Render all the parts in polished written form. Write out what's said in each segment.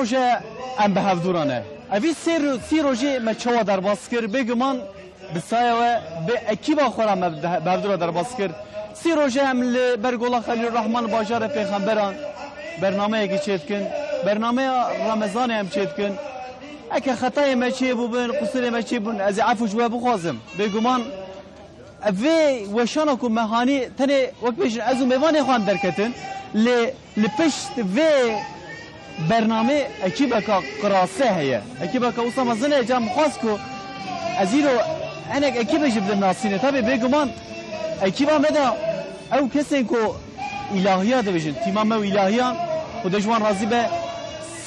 روزه ام به هفدورانه اوی سی روزه ما چوا در باسکر بگمان بسایه به اکیبا خورم به هفدورا در باسکر سی روزه هم برگولا خلیل الرحمن باجار پیغمبران برنامه اگه چید کن برنامه رمضان هم چید کن اگه خطای ما چی بودن قصور ما چی بودن از عفو جواب بخوازم بگمان اوی وشانا کو مهانی تنه وقت بیشتر از اون میوان خوان درکتن لپشت و برنامه اکیبا کا قراسه هیا اکیبا کا وصل مزنه جام خاص کو ازیرو انا اکیبا جبد ناسینه تابع بگمان اکیبا مدا او کسی کو الهیات بجن تمام و الهیان خودشوان راضی به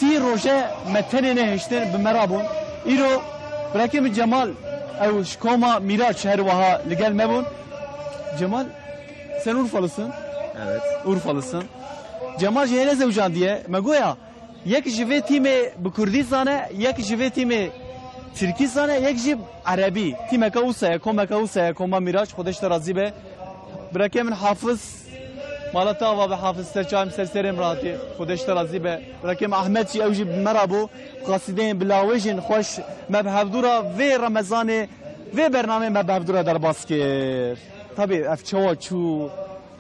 سی روزه متن نهشتن بمرابون ایرو برکم جمال او شکوما میراج شهر وها لگل مبون جمال sen Urfalısın. Evet. Urfalısın. Cemal Cihane Zevcan diye. Megoya yek jive time bu Kurdistane, yek jive time Türkistane, yek jiv Arabi. Time kausaya, koma kausaya, koma Miraç, Khodesh razı be. Bırakayım hafız Malata ve hafız serçam serserim rahati. Khodesh razı be. Bırakayım Ahmet Şi evji merabu. Qasidin bilawejin hoş mebhavdura ve Ramazane ve bername mebhavdura der baskir. Tabii efçava çu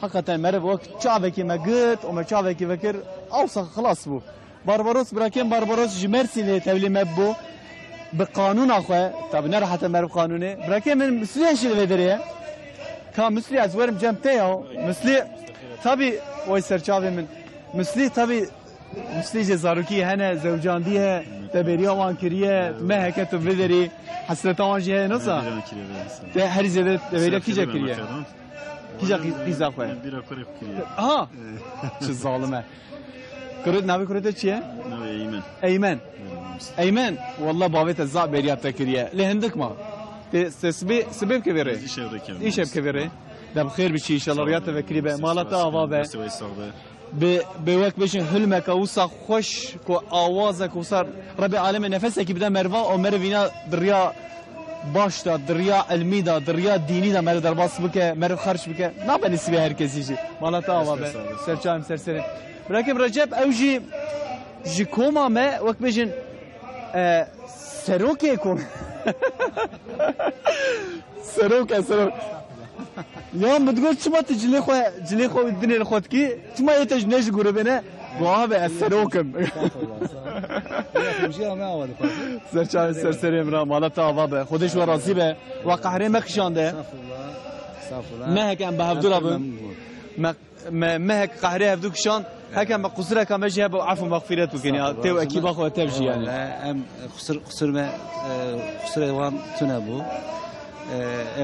hakikaten merhaba vakt çaveki megit o çaveki vekir avsa خلاص bu Barbaros bırakayım Barbaros Mersin'e tevlim bu بقانون اخوه طب نرحت مر قانوني bırakayım ben Müslüman şey vederiye ka Müslüman az verim cemte ya Müslüman tabii o serçave min Müslüman tabii Müslüman cezaruki hene zevcan diye teberiya wan kiriye meheket vederi hasreta wan jihe nasıl te her zede teberiya kija kiriye kija kija khoy Bir akore kiriye aha şu zalime Kurd navi kurd çiye navi Eymen Eymen Eymen والله بابت الزع بريات تكريه لهندك ما سبب كبيره ايش كبيره ده بخير بشي ان شاء الله ريات فكري به مالتا بابا بوقت بيشن حلمك اوسا خوش كو اوازك وصار رب العالمين نفسك بدا مروا او مرفينا دريا باشتا دريا الميدا دريا ديني دا مر درباس بك مر خرج بك ما بنسبه herkes işi مالتا بابا سرچام سرسرين براكم رجب اوجي جيكوما ما وقت بيشن سروکه کن سروکه یا مدگل چما جلی خو دنیا خود کی چما یتج نش گوره بنه گواه به سروکم سرچای سرسریم را مالتا آوابه خودش و راضی به و قهره مخشانده مهک ام به هفدورا بم مهک قهره هفدو کشان هكذا قصرة كما جاب عفو مغفرة وكني تو أكيد أخو تبجي يعني أم قصر ما قصر وان تنابو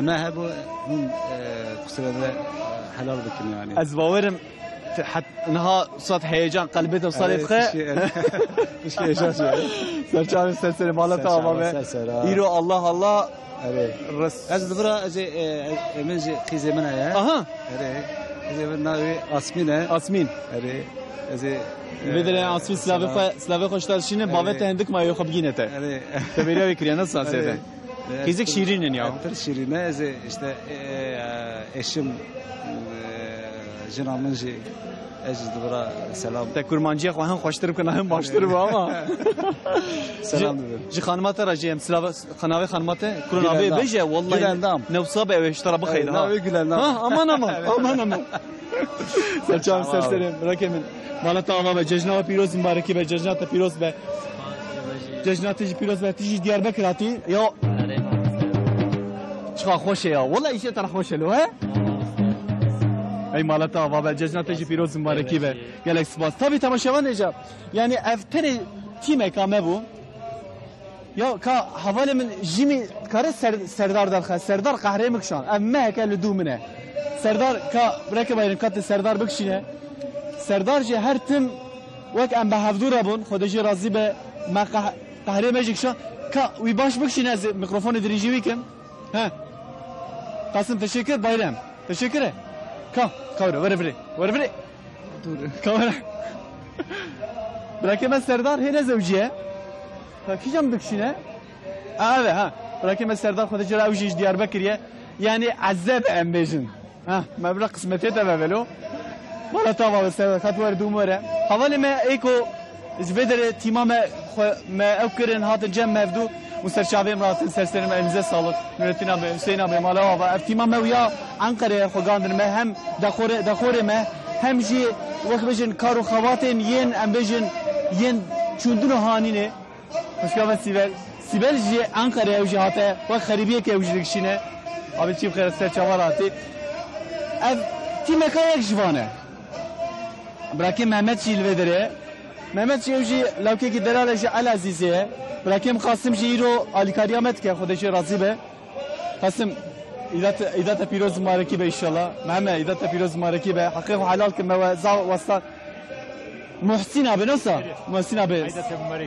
ما هبو هم قصر ما حلال بكني يعني أزباورم حتى نها صوت هيجان قلبته وصارت خير مش هيجان سرچان سلسلة مالتا أمامه إيرو الله الله رس از دبرا از من خيزة منها يا أها زي ناوي آسمين أري زي بدري آسمين سلاوي خوشتر شينه بابت هندك ما يخب جينته أري تبيريا بكريانا ساسيته كيزك شيرين يا تر شيرين زي işte eşim cenamınca Aziz dubra selam. Te kurmancıya khohan xoştırıp kanahım baştırıp ama. Selam dedim. Ji xanmata rajiyem silava xanavi xanmata kurnavi beje vallahi nevsa be iştara bxeyl ha. Ha aman aman. Serçam serserim rakemin. Malata ama be cejna piroz mübareki be cejna ta piroz be. Cejna ti piroz be ti Diyarbakır ati ya. Çıka hoş ya. Vallahi işe taraf hoş lo ha. ای مالتا و به جشنات پیروز مبارکی به گلکس باز tabii tamaşavan ecab yani efteri time kame bu ya ka havalemin jimi kare serdar dar serdar qahre mekşan amma hekel dumine serdar ka breke bayrin kat serdar bekşine serdar je her tim vak am behavdura bun khodeji razi be ma qahre mejikşan ka wi baş bekşine mikrofonu dirijivi kim ha Kasım teşekkür bayram teşekkür Kavra, var bire. Dur. Kavra. Bırakayım Serdar, hene zevciye. Bakacağım bükşine. Evet ha. Bırakayım Serdar, Khodeş Ravjiş Diyarbakır'ya. Yani azab embejin. Ha, mebla kısmeti de vevelo. Bana tava Serdar, katvar dumure. Havale me eko Ji dere tîma me ew kirin hatin cem mevdû û serçavê miratin serserî me elinize sağlık. Nurettin abi, Hüseyin abi, mala ava. Ev tîma me ya Ankara'ya xwegandin me hem daxorê me hem jî wek bijin kar û xebatên yên em bijin yên çûndin û hanînê. Hoşgava Sibel. Sibel jî Ankara'ya ew jî hate wek xerîbiyekê ew jî dikişîne. Abi çî bixêr serçava hatî. Ev tîmeka yek ji van e. Bırakayım Mehmet Şil dere. Mehmet Şil lavkeki derale ji El Aziz'e. Bırakayım Kasım Jiro Ali Kariyamet ke Xudeşi razı be. Kasım İdat Piroz Maraki be inşallah. Mehmet İdat Piroz Maraki be. Hakik halal ki mevza vasta. Muhsin abi nasıl? Muhsin abi.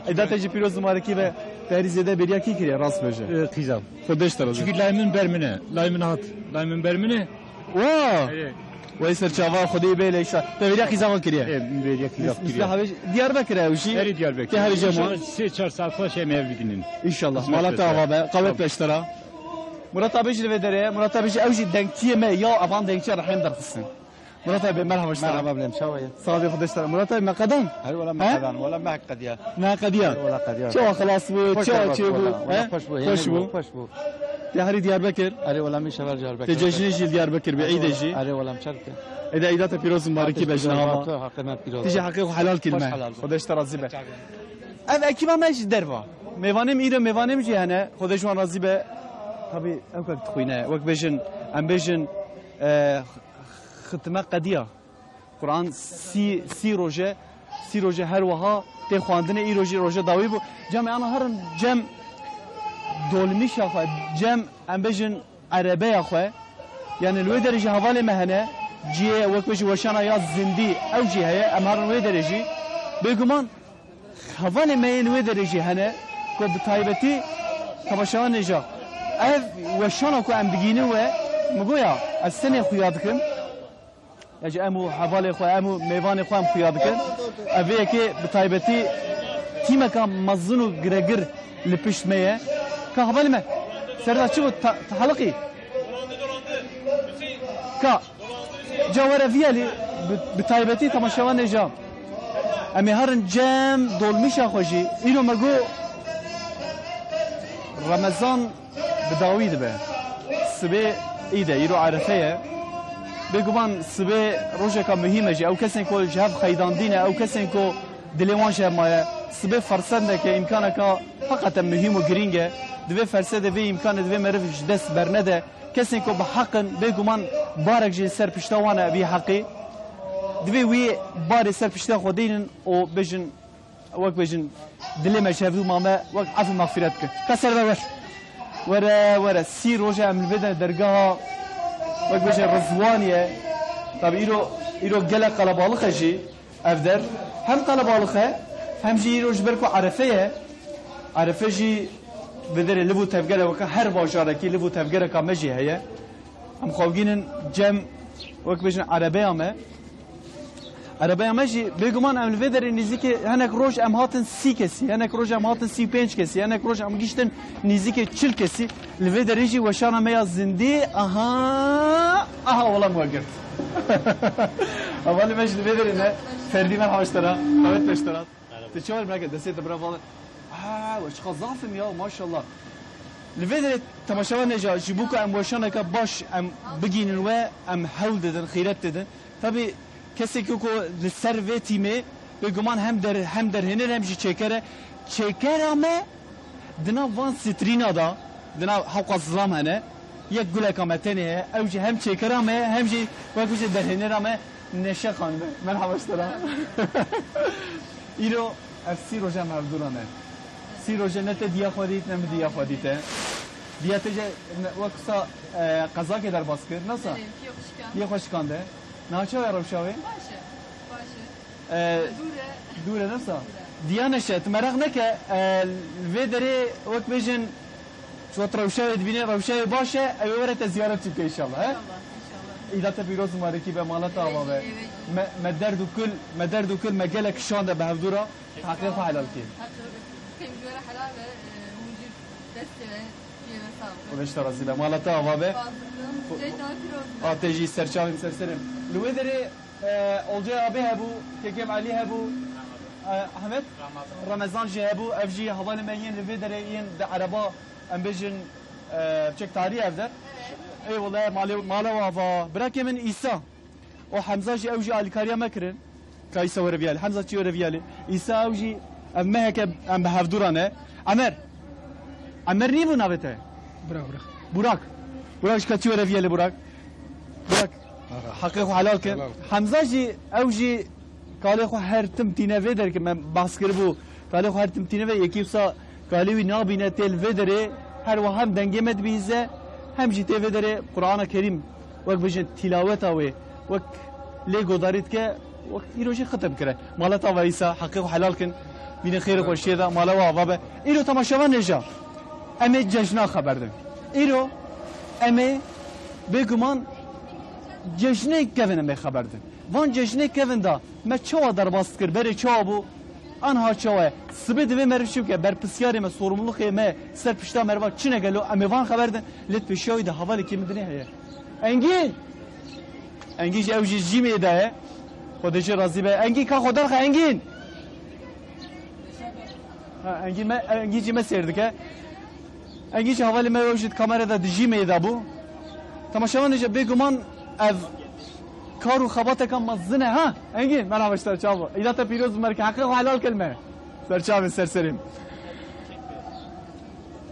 İdat Piroz Maraki be. Terizede bir yaki kiriye rast beje. Kızam. Xudeş tarazı. Çünkü layımın bermine. Layımın hat. Layımın bermine. Wow. Veysel Çava Xudi Bey leşa. Devriya kizama kiriye. Bir kızam. Mesela abi Diyarbakır ev şi. Her Diyarbakır. Tehri cema. 3-4 saat sonra şey mevlidinin. İnşallah. Malatya ava be. Kavet peştera. Murat abi jilve dere. Murat abi ev jî denkçiye me ya avan denkçi rahim derxistin. Murat abi merhaba iştera. مرحبا بلم شوية Sağ ol Xudeştera. Murat abi mekadan. هل ولا ها؟ مكدان ولا معك قديا Ne kadiya. ولا قديا Çava خلاص bu. Çava çebu. خوش بو Hoş bu. خوش بو Tehri Diyarbakır. أري ولا مش شغال جال بك Tecejini jil Diyarbakır be İdeci. أري ولا مشاركة Eda İdat Pirozun bariki be jnava. حقنا بيروز Tiji hakik halal kelime. Hoş halal. Xudeştera zibe. Ev ekima mej derva. Mevanim ire mevanim cihane. Xudeşwan razı be. Tabi ev kak txuyne. Vek bejin em bejin xitme qediya. Kur'an si roje her waha te xwandine î roje dawî bû. Cem ana herin cem dolmişa xwe cem em bejin erebeya xwe yani li wê derejî hevalê me hene ciyê wek bejî weşana ya zindî ew jî heye em herin wê derejî bêguman hevalê me yên wê derejî hene ku bi taybetî tebaşewanê ja ev weşana ku em digînin we min goya ez tenê xuya dikim yani em û hevalê xwe em û mêvanê xwe em xuya dikin ev vê yekê bi taybetî tîmeka mezin û giregir li pişt me ye ka hevalê me serda çi bû tehelikî ka cawere viyalî bi taybetî temaşewanê ja em ê herin cem dolmişa xwe jî îro me got Ramazan bi dawî dibe sibê îd e îro Erefe ye bêguman sibê rojeka mihîm e jî ew kesên ku ji hev xeydandî ne ew kesên ku dilê wan jî hemaye sibê fersendeke îmkaneka heqete mihîm û giring e divê fersedê vê îmkanê divê meriv ji dest bernede kesên ku bi heqin bêguman barek jî ser pişta wan e bî heqî divê wî barê ser pişta xwe dînin û bêjin wek bêjin dilê me ji hevdû mame wek efê mexfîret bike ka ser ver were sî roja em li vê de dergeha wek bêjin Rizwaniye tabi îro gelek qelebalık e jî ev der hem qelebalık e hem jî îro ji ber ku Erefe ye Erefe jî vê derê li bû tevgere weka her bajarekî li bû tevgereka me jî heye em xwegînin cem wek bêjin Erebeya me Erebeya me jî bêguman em li vê derê nîzîkê hinek roj em hatin sî kesî hinek roj em hatin sî pênc kesî hinek roj em giştin nîzîkê çil kesî li vê derê jî weşana me ya zindî aha welam we girt hevalê me ji li vê derê ne ferdî merhaba iştera evet peştera tu çawa bırak destê te bira vala weşxa zafim ya maşallah li vê derê temaşewanê ja ji bû ku em weşaneka baş em bigînin we em hewl didin xîret didin tabii kesekî ku li ser vê tîmê bêguman hem derhinir hem jî çêkere çêkera me di nav van strîna da di nav hewqa zilam hene yek guleka me tenê heye ew jî hem çêkera me hem jî wek jî derhinêra me neşexan me merhaba iştera îro ev sî roja me evdûran e sî roja ne te diya xwe dît ne min diya xwe dîte diya te jî wek wisa qezakê derbas kir nasa yê xwe şikande naçawe rewşawê dûre nasa diya neşe tu mereq neke vê derê wek bêjin şwet rewşawê dibîne rewşawê baş e ew ê were te ziyaret çî bike inşallah he îdate pîroz mubarekî be malata ava be me derd û kul me gelek şande bi hevdûra heqê xwe helal kî Xudeşta razî be malata ava be te jî serçavên serserim li wê derê Olcay abi hebû Kekem Ali hebû احمد رمضان جابو افجي حواله مين لفيدرين عربا ام بيجن بشك تاريخ افدر اي والله مالا وافا براكي من عيسى وحمزه جي اوجي الكاريا مكرن كايسا ورفيالي حمزه تشي ورفيالي عيسى اوجي ام هيك ام بهفدورانه عمر نيبو نابته براك شكاتي ورفيالي براك حقيقه حلال كن حمزه جي اوجي قال خو هر تمتينه فيدر که من بحث کربو قال خو هر تمتينه و یکی وسا قالوی نابینه تل فيدره هر وهم دنگه مد بیزه هم جی تل فيدره قرآن کریم وقت بجن تلاوته و وقت لیگو دارید که وقت ایروشی ختم کرده مالتا وایسا حقیق و حلال کن بین خیر خوشی ده مالا و آوابه ایرو تماشاوان نجا امی جشنا خبر ده ایرو امی بگمان جشنه کهونه می خبر ده وان جشنه کهون دا ما چوا در باست کر بره چوا بو آنها چوا سبد و مرشو که بر پسیاری ما sorumluluk ما سر پشتا مروا چنه گلو امی وان خبر ده لط پیشوی ده حوالی کی مدنه هه انگیش اوجی جیمی ده خودش راضی به انگی کا خودر خ انگین انگی جی مسیرد که انگیش حوالی ما وجود کامera da جیمی ده بو تماشاوان نجا بگمان اف کارو خباته کم مزنه ها انگین من همشتر چاو ایدات پیروز مرک حقیق و حلال کلمه سرچاو سرسریم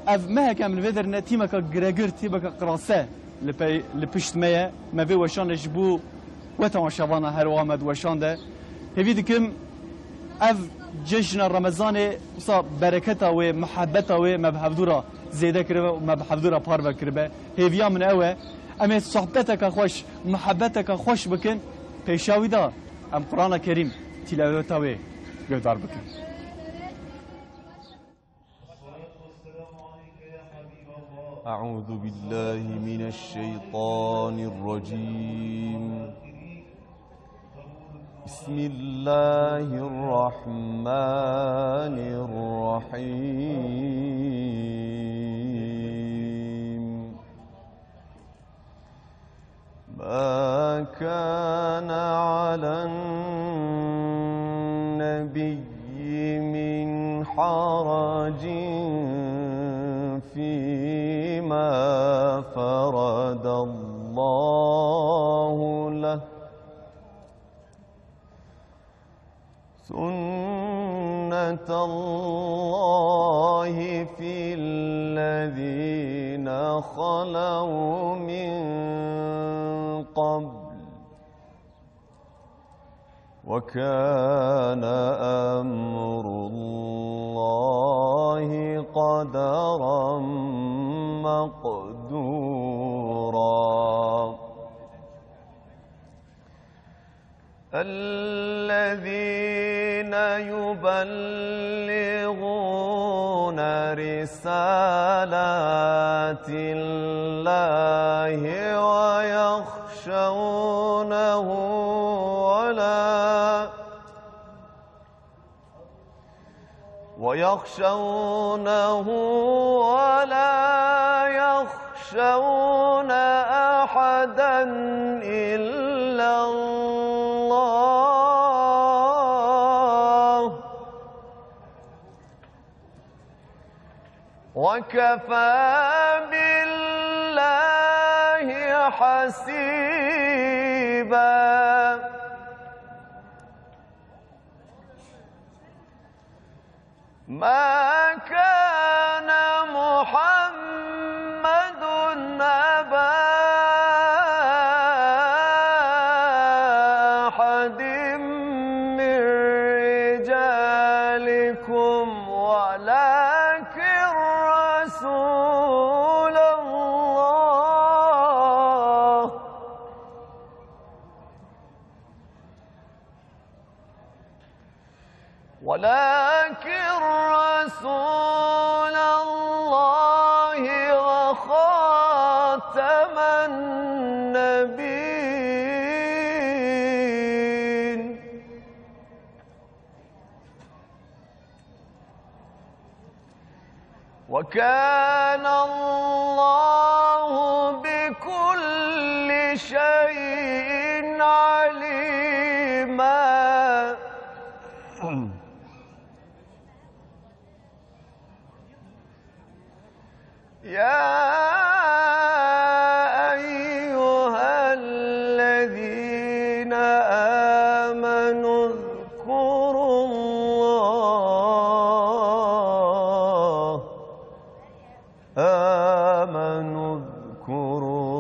اف ما کم الفيدر نتیمه که گرگر تیمه که قراسه لپشت مایه ما في وشانش بو و تماشاوانا هر وامد وشان ده هفید کم اف جشن رمضان وصا برکتا و محبتا و مبحفدورا زیده کربه و مبحفدورا پار کربه هفیا من اوه اما صحبتك خوش محبتك خوش بكن پیشاوی دا ام قرآن کریم تلاوتاوی گودار بکن أعوذ بالله من الشيطان الرجيم بسم الله الرحمن الرحيم ما كان على النبي من حرج فيما فرض الله له سنة الله في الذين خلوا من قبل وكان أمر الله قدرا مقدورا الذين يبلغون رسالات الله ويخشونه ولا يخشون أحدا إلا الله وكفى بالله حسيبا ما كان محمد أبا أحد من رجالكم ولكن رسول الله رسول الله وخاتم النبيين وكان الله بكل شيء عليما يا أيها الذين آمنوا اذكروا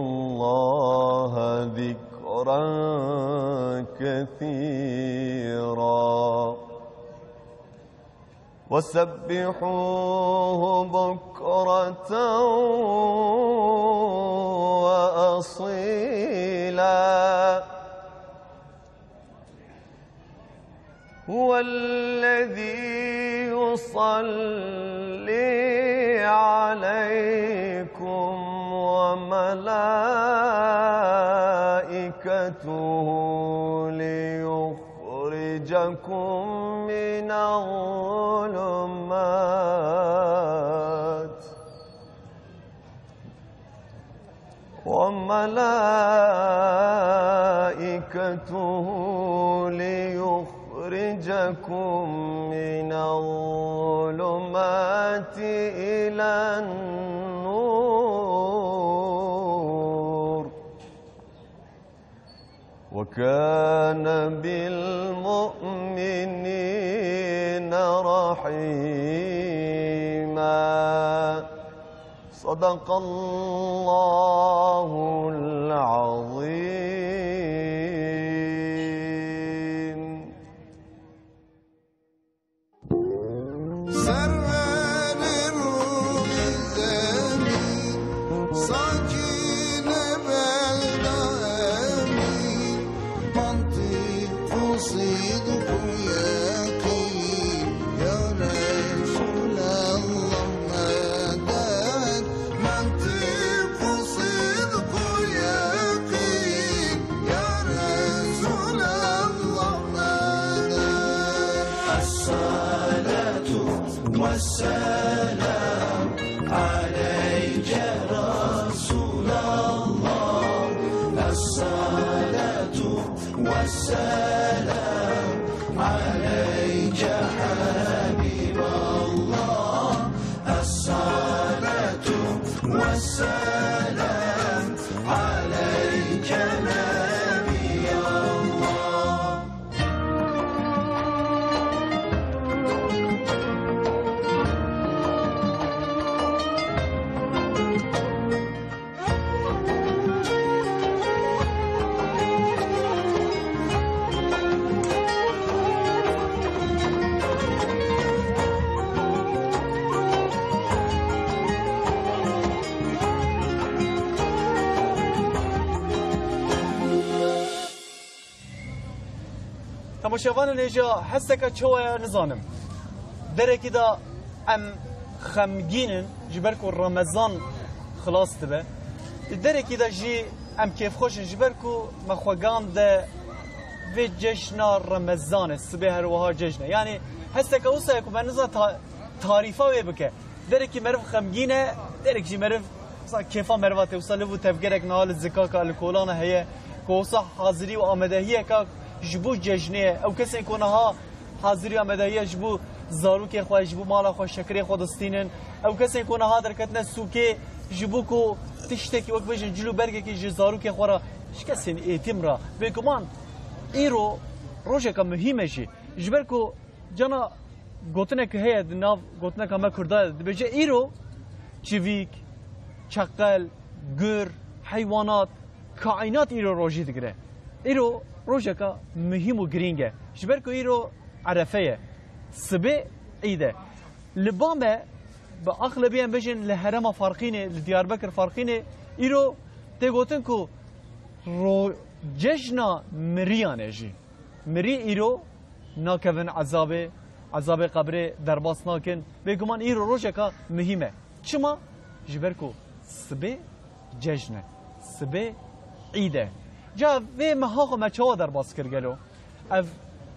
الله ذكرا كثيرا وسبحوه بكرة وأصيلا هو الذي يصلي عليكم وملائكته ليخرجكم من الظلمات من الظلمات إلى النور وكان بالمؤمنين رحيما صدق الله العظيم. والسلام عليك رسول الله الصلاة والسلام عليك حبيب الله الصلاة والسلام عليك نبي الله. تماشاوان نیجا هسته که چوه نزانم دره که دا ام خمگینن جبر کو رمضان خلاص تبه دره که دا جی ام کیف خوشن جبر کو مخوگان ده و جشنا رمضان سبه هر وها جشنه یعنی هسته که اوسا یکو بنزا تعریفه وی بکه دره که مرف خمگینه دره که جی مرف کیفا مرواته اوسا لبو تفگرک نهال زکا که الکولانه هیه که اوسا حاضری و آمدهیه که جبو جشنه او کسی کنه ها حاضری آمدهیه جبو زاروک خواه جبو مالا خواه شکری خود استینن او کسی کنه ها درکتنه سوکه جبو کو تشتکی وقت بجن جلو برگه که زاروک خواه را شکسی ایتیم را بگمان ایرو روشه که مهمه شی جبر کو جانا گوتنه که هید ناو گوتنه که ما کرده بجه ایرو چویک چقل گر حیوانات کائنات ایرو روشی دگره ایرو روجكا مهم وجرينجا جبركو إيرو عرفية سبي عيدة لبامة بأغلبية بيجن لهرم فارقينة لديار بكر فارقينة إيرو تقولتنكو رو جشنا مريانة جي مري إيرو ناكفن عذاب قبره درباس ناكن بيجمان إيرو روجكا مهمة شما جبركو سبي جشنا سبي عيدة جا وی مهاق مچه در باز کر گلو اف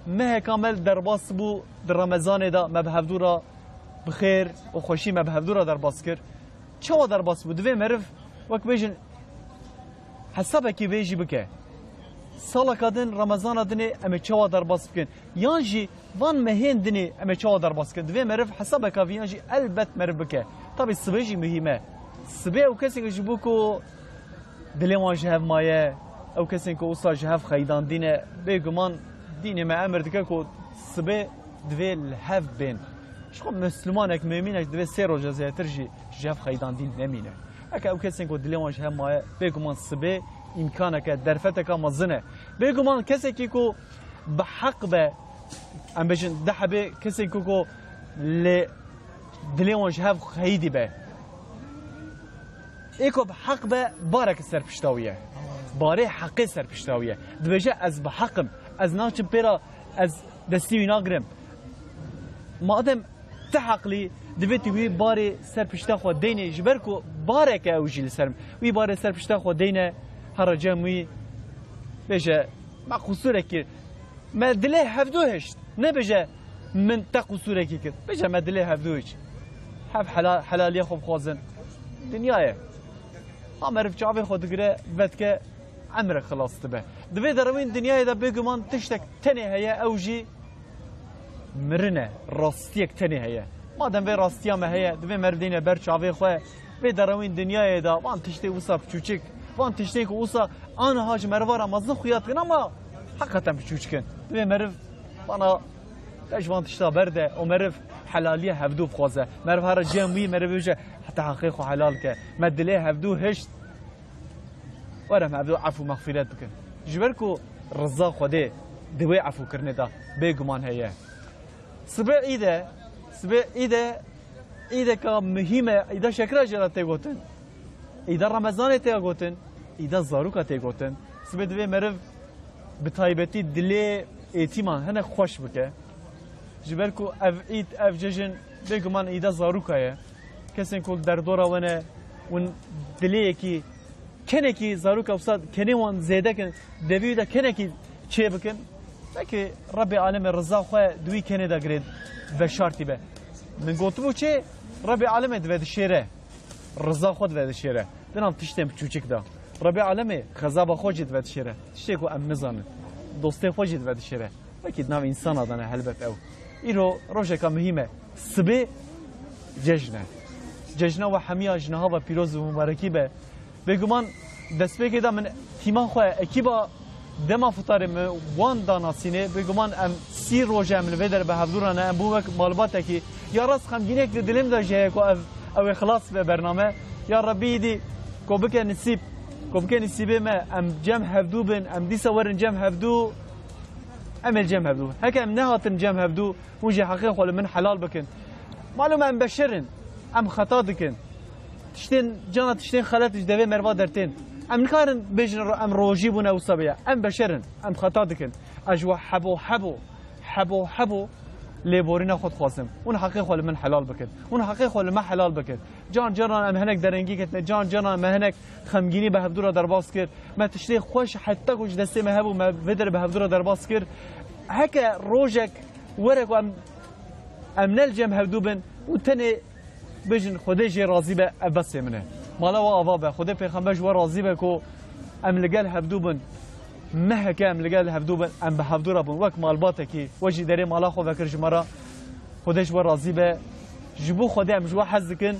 مه کامل در باز بو در رمضان دا مبهفدورا بخیر و خوشی مبهفدورا در باز کر چه در باز بود وی مرف وک بیجن حسابه کی بیجی بکه سالا کدن رمضان دنی ام چه در باز بکن یانجی وان مهین دنی ام چه در باز کن وی مرف حسابه کی یانجی البت مرف بکه طبعا سبیجی مهمه سبه او کسی که جبو کو دلوان جهف مایه او کسی که اوسا جهف خیدان دینه بگمان دینه ما امر دکه کو سبه دوی الهف بین شخو مسلمانک مؤمنک دوی سه روز زیاتر جهف خیدان دین نمینه اگه او کسی که دلوان جهف مایه بگمان سبه امکانه که درفته مزنه بگمان کسی که کو به حق به ام بجن ده به کسی که کو ل دلوان جهف خیدی به ایکو به حق به بارک سر پشتاویه باره حقی سر پشتاویه دبجه از به حقم از ناچم پیرا از دستی ناگرم مادم تحقلی دبیتی وی باره سر پشتا خود دینه جبر کو باره که اوجی سرم وی باره سر پشتا خود دینه هر جمعی بجه ما قصوره که ما دله هفدو هشت نه بجه من تا قصوره که کرد بجه ما دله هفدو هشت هف حلالی خوب خوازن دنیاه امر چاوی خود گره وقت که عمر خلاص تبه دوی دروین دنیای دا بگمان تشتک تنه هیا اوجی مرنه راستیک تنه هیا مادام به راستیا ما هیا دوی مردینه بر چاوی خو به دروین دنیای دا وان تشتی وسا چوچک وان تشتی کو وسا آن هاج مروارا مزن خویات کن اما حقیقتا چوچکن دوی مرو وانا اجوان تشتا برده و مرو حلالیه هفدو بخوازه مرو هر جمعی مرو بيجي حتى حقيقة حلال كه مدليه هفدو هشت ورم هفدو عفو مغفرات بكن جبركو رزاق خده دوي عفو كرنه دا بيگمان هيا سبع إيده كمهمة إيده شكرا جرات تيغوتن إيده رمضان تيغوتن إيده زاروكا تيغوتن سبع دوي مرو بتايبتي دلي ايتيمان هنه خوش بكه جبركو اف ججن بيگمان إيده زاروكا هيا کسی که در دورا ونه اون دلیه کی کنه کی زاروک افساد کنه وان زیده کن دوی دا کنه کی چه بکن بلکه رب عالم رزاق خو دوی کنه دا گرید و شرطی به من گفتم چه رب عالم دوی شیره رزاق خود دوی شیره دنام تشتم چوچک دا رب عالم خزاب خوجت دوی شیره تشتی کو ام نزانه دوسته خوجت دوی شیره بلکه نام انسان آدانه حلبت او ایرو روشه که مهمه سبه جشنه جشنه و همه جنها و پیروز و مبارکی به بگمان دست به که من تیمان خواه اکیبا دما فطار وان داناسینه بگمان ام 30 روز عمل بدر به هفدورانه ام بومک مالباته که یا راست خمگینه که دلم دا جه کو او خلاص به برنامه یا ربی دی کو بک نصیبه ما ام جمع هفدو بن ام دیسا ورن جمع هفدو عمل جمع هفدو هکه ام نهاتن جمع هفدو وجه حقیق ولا من حلال بکن معلومه ام بشرن ام خطا دکن تشتین جانا تشتین خلاتش دوی مروا درتین ام نکارن بجن ام روجی بونه و صبیه ام بشرن ام خطا دکن اجوا حبو لیبورین خود خواستم اون حقیق ولی من حلال بکن اون حقیق ولی من حلال بکن جان ام هنک درنگی کتن جان ام هنک خمگینی به هفدورا درباس کرد ما تشتی خوش حتی کج دسته مهبو ما بدر به هفدورا درباس کرد هکه روجک ورک ام نلجم هفدو بن و تنه بجن خودی جی راضی به بس منه مالا و آوا به خودی پیغمبر جو راضی به کو ام لگل هفدو بن مهک ام لگل هفدو بن ام به هفدو بن وک مالباته کی وجی دری مالا خو فکر جمرا خودی جو راضی به جبو خودی ام جو حز کن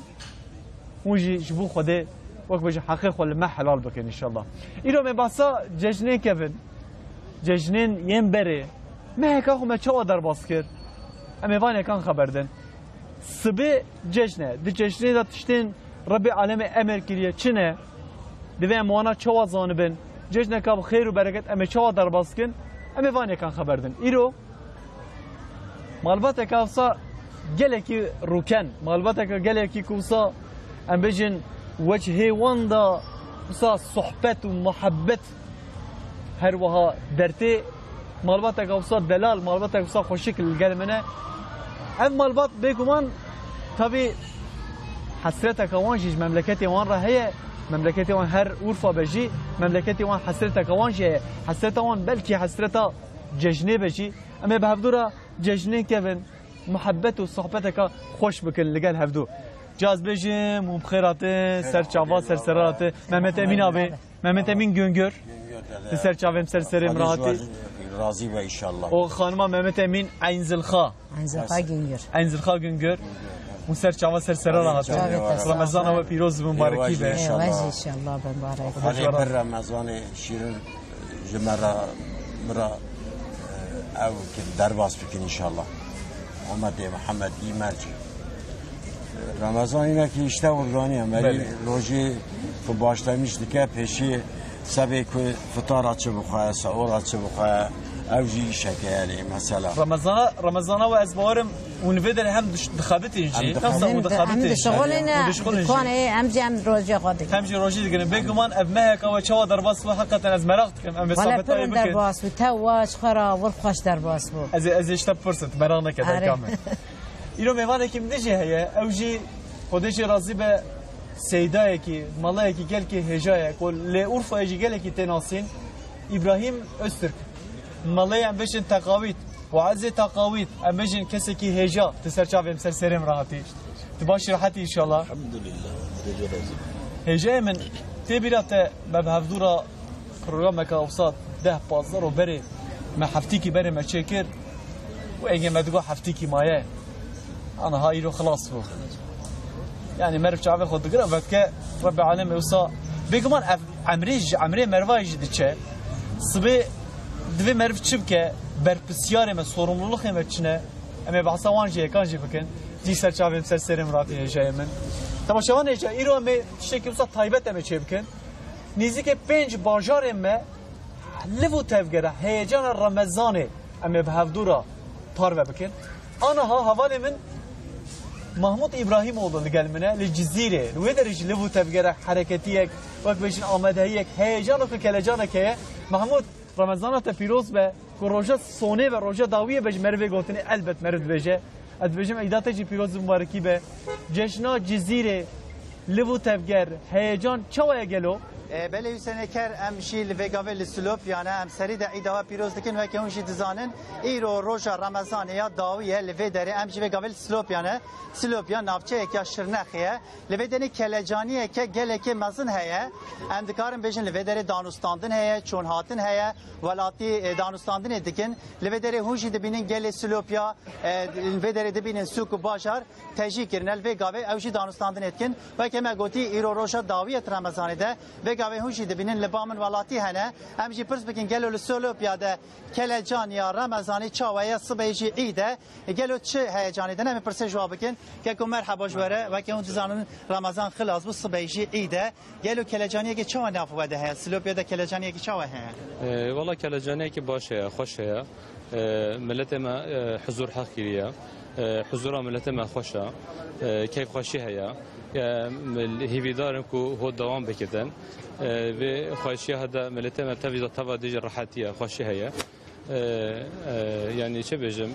وجی جبو خودی وک بجن حقیق ولا ما حلال بکن ان شاء الله ایرو می باسا جشنه کفن جشنین یم بره مهک خو ما چوا در باس کرد ام وانه کان خبردن سبه جشنه دی جشنه دا تشتین رب عالم امر کریه چنه دوی اموانا چوا زانبن جشنه که خیر و برکت امی چوا در باز کن امی وانی کن خبردن ایرو مالبات که افسا گله کی روکن مالبات که گله کی کوسا ام بجن وجهه وان دا افسا صحبت و محبت هر وها درته مالبات که افسا دلال مالبات که افسا خوشکل گل منه ام مالبات بگمان طبی حسرت کوانجی مملکتی وان را هی مملکتی وان هر عرفا بجی مملکتی وان حسرت کوانجی حسرت وان بلکی حسرت جشنه بجی اما به هفدورا جشنه کن محبت و صحبت که خوش بکن لگل هفدو جاز بجیم و بخیرات سرچاوا سرسرات محمد امین آبی محمد امین گنگر سرچاویم سرسریم راحتی راضی و ان و خانم محمد امین عینزلخا عینزلخا گنگر عینزلخا گنگر اون سر چاوا سر سر راحت رمضان و پیروز مبارکی به واجه انشالله مبارک خالی بر رمضان شیرین جمرا مرا او که درباس بکن انشالله آمده محمد ای مرجی رمضان اینه که اشته ارگانی هم ولی روژه başlamış dike peşi sebebi fıtar açı bukaya, sahur açı bukaya, evci şekeri mesela. Ramazana ve ezbarım unvedir hem dışadet inci. Nasıl o dışadet inci? هم شغلنا كان هم جام روزي قادم هم جي روجي دقن بيجمان ابنها كوا شوا درباس حقا از مرقتكم ام ولا بسابتا بيرن درباس وتواش خرا ورخش درباس بو از اشتا فرصت مرقنا كده كامل اینو میوانه که میشه هیا اوجی خودش راضی به سیدایی که مالایی که گل که هجایه کل ل عرفای جی گل که تناسین ابراهیم استرک مالایی هم بشن تقاویت و عز تقاویت هم بشن کسی که هجا تسرچاویم سر سرم راحتی تباشر راحتی ان شاء الله الحمدلله هجای من تبیرات به هفدورا پروگرام که اوسط 10-15 رو بره ما هفتی کی بره ما چکر و اگه ما دگو هفتی کی مایه انا هاي رو خلاص بو يعني مرف شعبي خود دقرا وقت که رب العالمين وصا بيجمان عمري مرواج دچه صبي دوی مرف چبکه بر بسیار ما sorumluluk emçine ama bahsa vanje kanji bakın di serçavem ser serim rati hejayemen tamam şavan heja iro me şekil usta taybet eme çebken nizike 5 bajar eme levu tevgera heyecan ramazanı ama bhavdura parve bakın ana ha havan min Mahmud İbrahimoğlu gelmene li cizire ve derece levu tevgera hareketiyek vak beşin amadehiyek heyecanı ki kelecanı ki Mahmud Ramazan'a te piroz be ku roja sone ve roja daviye bej merve gotini elbet merve beje ad bejim idate ji piroz mübareki be ceşna cizire levu tevger heyecan çavaya gelo بله یوسن کر امشی لوگاوی لسلوب یعنی امسری د ایدا پیروز دکن و که اونشی دزانن ایرو روزا رمضان یا داویه لوی داره امشی وگاوی لسلوب یعنی سلوب یا نافچه یا شرنخیه لوی دنی کلجانیه که گله که مزن هیه ام دکارم بجن لوی داره دانستاندن هیه چون هاتن هیه ولاتی دانستاندن دکن لوی داره هوشی دبینن گله سلوب یا لوی داره دبینن سوق بازار تجی کرن لوی گاوی اوشی دانستاندن اتکن و که ما گوتی ایرو روزا داویه رمضان ده گاوی هوشی دبینن لبامن ولاتی هنه همجی پرس بکن گلو لسولو پیاده کلجان یا رمضانی چاویا صبحی عیده گلو چه هیجانی دنه می پرس جواب بکن که کو مرحبا جوره و که اون دزانن رمضان خلاص بو صبحی عیده گلو کلجانی که چاو نافوده هست سلو پیاده کلجانی که چاو هست والله کلجانی که باشه خوشه ملت ما حضور حقیقیه حضور ملت ما خوشه کیف خوشی هيا هیوی دارم که هو دوام بکردن و خوشی هدا ملت ما تفیض توا دیج راحتیه خوشی هيا يعني چه بجم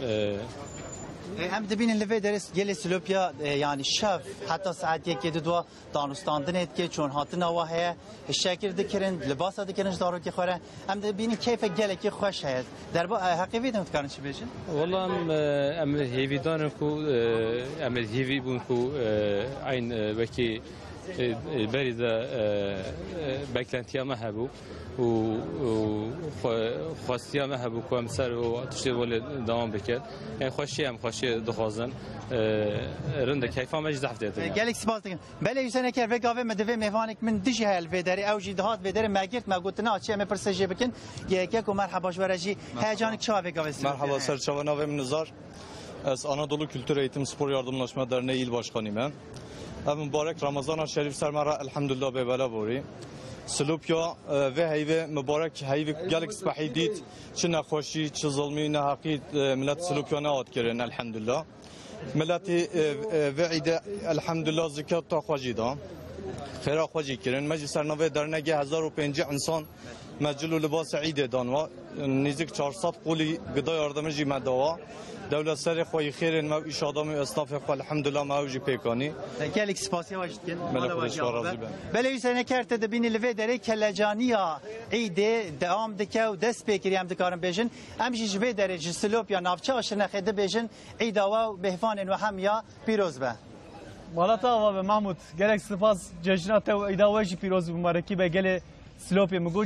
هم دبین لوی درس گل سلوپیا یعنی شف حتی ساعت یک دو دانستاندن ات که چون هاتن آوا هه شکر دکرن لباس دکرنش دارو که خوره هم دبین کیف گل کی خوش هست در با حقیقی دم کارن چی بجن والله ام هیوی دارم کو ام هیوی بون کو عین وکی برید بکلنتیا ما هبو و خواستیا ما هبو که امسر و تشتی ولی دوام بکرد یعنی خوشی دخوازن رنده کیفا مج ضعف دیدن گلیک سپاس دکن بله یوسن کر وگاوه مدوی میوانک من دیجی هل وداری او جدهات وداری ماگرت ما گوتنا چه ام پرسجی بکن یک کو مرحبا جورجی هیجانک çava وگاوه Merhaba Serçava Navem Nizar. Ez Anadolu Kültür Eğitim Spor Yardımlaşma Derneği İl Başkanıyım ben. Mübarek Ramazan-ı Şerif sermara elhamdülillah bevela bori. Slupya ve heyve mübarek heyve gelek spahidit çi nexweşî çi zulmî nehaqî millet Slupya nehat kirin elhamdülillah. Milleti ve ide elhamdülillah zikat ta xwecî da. Xêra xwecî kirin. Me jî sernavê dernekê 1005 insan mecil û libas Eîdê dan wa. Nêzik 400 qolî gıda yardımı jî me dawa. Devlet serê xwe xêrên me îş adamê estafê xwe elhamdülillah me ew jî pêkanî. گلیک سپاسی واجد کن مالا واجد بله یوسن کر ته دبین لوی داره کلجانیا عیده دوام دکه و دست پیکری هم دکارم بیشن همچی جوی داره جسلوب یا نافچه آشنا خیده بیشن عیده و بهفان و هم یا پیروز به Malata ve Mahmud gerek spas cejnata ve idavaji piroz mübareki be gele Slopi mego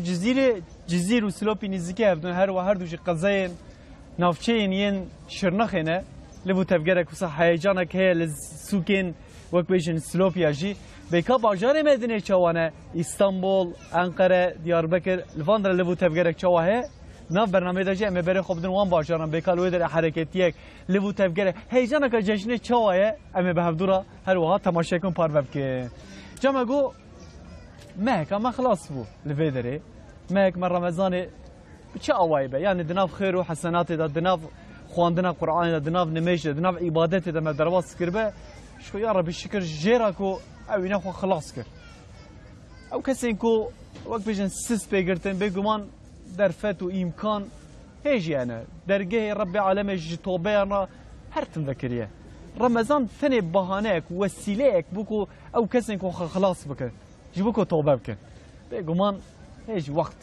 ciziru Slopi nizike evdun her ve her duji qazayn navçeyn yen şırnaxene لبو تفگرک وسا هیجانک هی لسوکین وک بیشن سلوپیا جی بیکا باجار مدینه چوانه استانبول انقره دیاربکر لواندر لبو تفگرک چواه ناف برنامه داجی اما بره خوب دن وان باجارم بیکال ویدر حرکتیک لبو تفگره هیجانک جشن چواه اما به هفدورا هر وقت تماشا کن پار بب که جمع گو مهک اما خلاص بو لویدره مهک من رمضان چه اوای به یعنی دناف خیر و حسنات دا دناف خواندن قرآن دا دناف نمیش دا دناف عبادت دا ما درواز کرده شو یا ربی شکر جیرا کو او اینا خو خلاص کرد او کسی کو وقت بیشن سس بگرتن بگمان در فت و امکان هیچ یعنی درگه رب عالمش توبه انا هر تن ذکریه رمضان ثاني بهانك وسيلك بوكو او كسن كو خلاص بك جبوكو توبه بك بيغمان هيج وقت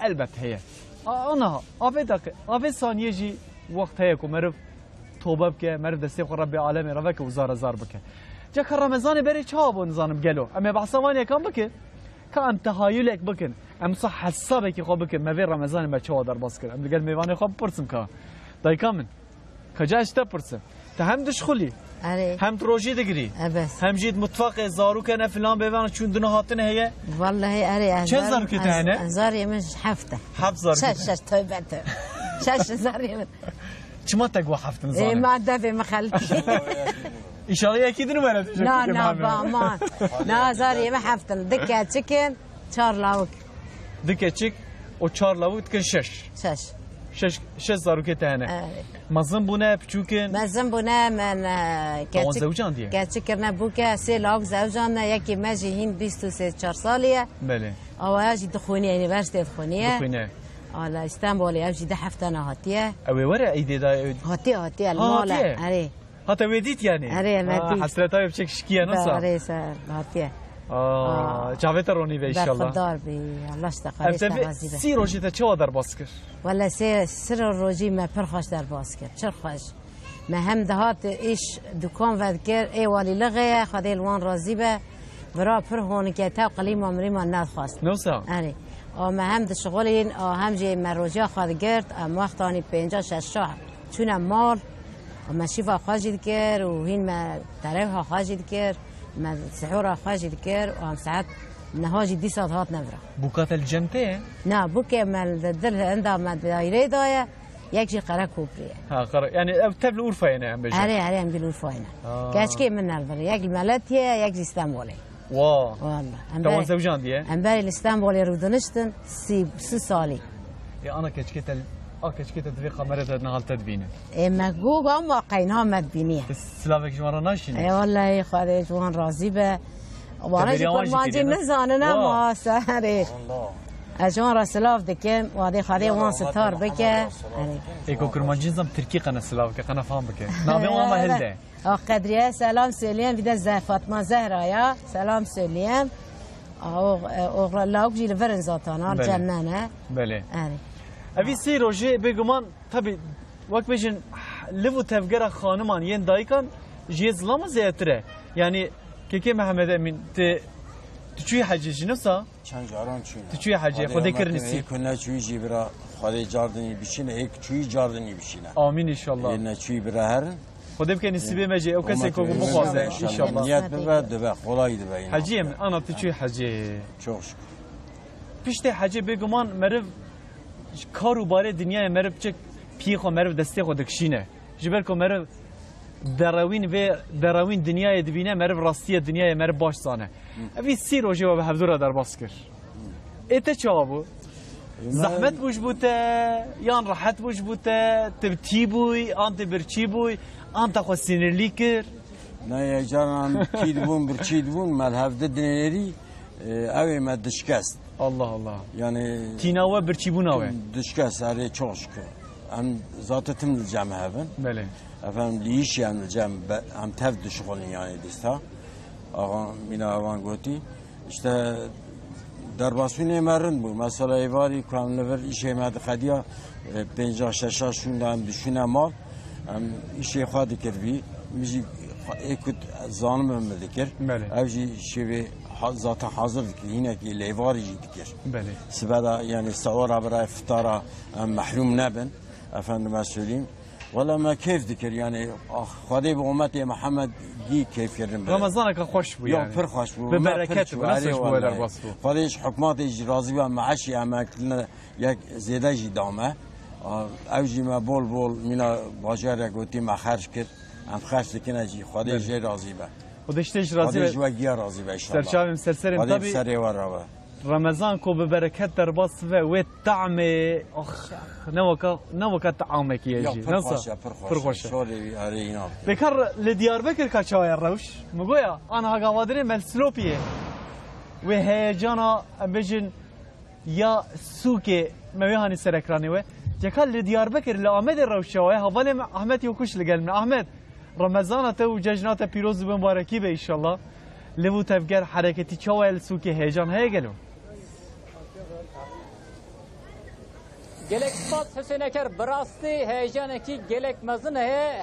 البت هي انا افيدك ثانيه جي وقت هيك ومرف توبه بك مرف دستي رب العالمين ربك وزار زار بك جاك رمضان بري تشابو نظام بقالو اما بحسواني كان بك كان تهايلك بكن ام صح حسابك خو بك ما بين رمضان ما تشوا در باسكر ام قال ميواني خو برسم كا داي كامن كجاش تبرسم هم دشخلی هم پروژه دگری هم جید متفق زارو کنه فلان ببینن چون دونه هاتنه هیه والله اره چه زارو که تهنه زاری من هفته زارو شش توبته شش زاری من چما تقوى هفته زارو ما دفع مخلتي ان شاء الله اكيد نمرت لا بامان لا زاری من هفته دکه چیکن 4 لاوک دکه چیک و 4 لاوک کن 6 زارو که تهنه مزن بونه بچوکن مزن بونه من زوجان دیه گچه کرنه بوکه 3 لاوک زوجان یکی مجی هین 23 سالیه بله آواجی دخونی یونیورسیته دخونیه حالا استانبول یه جی 7 هاتیه اوی وره ایده دا هاتیه الماله اره هاتا ویدیت یعنی اره ندید حسرتای بچک شکیه نصا اره سر هاتیه جاوید رونی به انشالله خدار بی الله استقالش تغازی به 3 روزی تا چه در باز کرد ولی 3 روزی ما پرخاش در باز کرد چرا خوش ما هم دهات ایش دکان ود کرد ای والی لغه خدای الوان راضی به برا پر هون که تا قلیم عمری ما ندخواست نوسا اره ما هم د شغلین هم جی مروجا خواهد کرد ام وقتانی 50 60 چون مال ما شیفا خواهد کرد و هین ما طرف خواهد کرد ما سحورة خاجي ذكر وهم ساعات نهاجي دي ساعات هات نفرة بوكات الجنتين نا بوكي ما الدل عندها ما دايرة داية يكشي قرا كوبري قرا يعني تبل أورفا هنا عم بيجي عليه عم بيقولوا أورفا هنا كاشكي من البر يك المالتية يك اسطنبولي والله توان زوجان دي ام بالي الاسطنبولي رودنشتن 6 سالي يا انا كشكيت كشكيت تفيق مرة نهال تدبينه ما جوب هم واقعينها مدبينيه سلافك جوان ناشين اي والله خالي جوان راضي به وانا جيكون ماجي مزاننا ما سهري اجوان راسلاف دكم وادي خالي وان ستار بك ايكو كرمانجين زم تركي قنا سلاف كنا فاهم بك نابي وما هلده قدريه سلام سليم بدا زه فاطمه زهرا يا سلام سليم او لاوك جي لفرن زاتانا الجنانه بله اوی 3 روزه بگمان طبی وقت بیشن لبو تفگر خانمان ین دایکان جیزلام زیاتره یعنی که محمد امین تچوی حجی جنسا چند جاران چون تچوی حجی خدا کرنیسی کنه چوی جی برا خدا جاردنی بشینه یک چوی جاردنی بشینه آمین ان شاء الله نه چوی برا هر خدا بکنی نصیب مجی او کسی کو مخوازه ان شاء الله نیت به خدای ده حجی انا تچوی حجی çok şükür پیشته حجی بگمان مرو کارو باره دنیای مرو چک پیخو مرو دسته خود کشینه جبر کو مرو دراوین دنیای دبینه مرو راستی دنیای مرو باش زانه اوی 3 روزه و به هفدورا در باس کر ایت چابو زحمت بوش بوته یان راحت بوش بوته تبتی بوی انت برچی بوی انت خو سینرلی کر نه یا جان کید بون برچی بون مذهب دنیری اوی مدشکست Allah Allah. Yani Tinava birçibunave. Dışkas araya çok şükür. Hem zaten cem haben. Bele. Efendim liyiş yani cem hem tev düşkün yani dista. Ağam mina avan goti. İşte derbasune merin bu. Mesela evari kanlıver işe med khadiya 50-60 şundan düşüne mal. Hem işe khadi kirbi. Müzik ekut zanım dikir. Evji şevi zaten hazır yine ki levari dikir. Bele. Sibada yani sahura bera iftara mahrum neben. Efendime söyleyeyim. والله ما كيف ذكر يعني خدي بأمتي محمد دي كيف يرم رمضانك خوش بو يوم يعني پر خوش بو ببركات ونسش بو درباس بو خديش حكومات راضي بها معشي اما كلنا يك زياده جي دامه اوجي ما بول منا باجر گوتي ما خرج كر ام خرج كنا جي خديش جي راضي بها ودشتش راضي خديش وگيا راضي بها ان شاء الله سرچاوم سرسرم طبي سري ورا رمضان کو ببركات درباس و طعم اخ نوكا طعمك يجي نصا فرخوش شوري هرينا بكر لدياربكر كاچاي الروش مگويا انا هاغوادري ملسلوبيه و هيجانا بجن يا سوكي ميهاني سركراني و جكال لدياربكر لآمد الروشاوي حوالي احمد يوكش لقلنا احمد رمضان تو ججنات پیروز مبارکی به ان شاء الله لو تفجر حرکتی چوال سوکی هیجان هی گلو gelek spat Hüseyneker براستی هیجانه کی gelek مزنه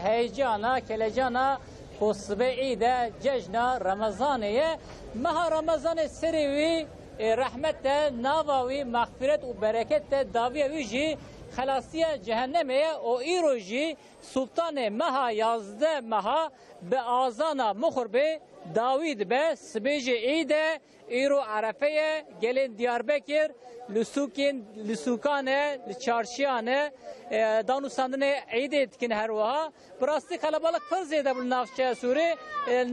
هیجانا کلجانا خصبه عیده ججنا رمضانه مها رمضان سریوی رحمت ناواوی مغفرت و برکت داوی ویجی خلاصیه جهنمه او ایروجی سلطان مها یازده مها به آزانا مخربه داوید به سبیج عیده ایرو عرفه gelin Diyarbakır لسوکانه لچارشیانه دانوستاندنه عید etkin her vaha براستی kalabalık پر زیاده بول نافچه سوری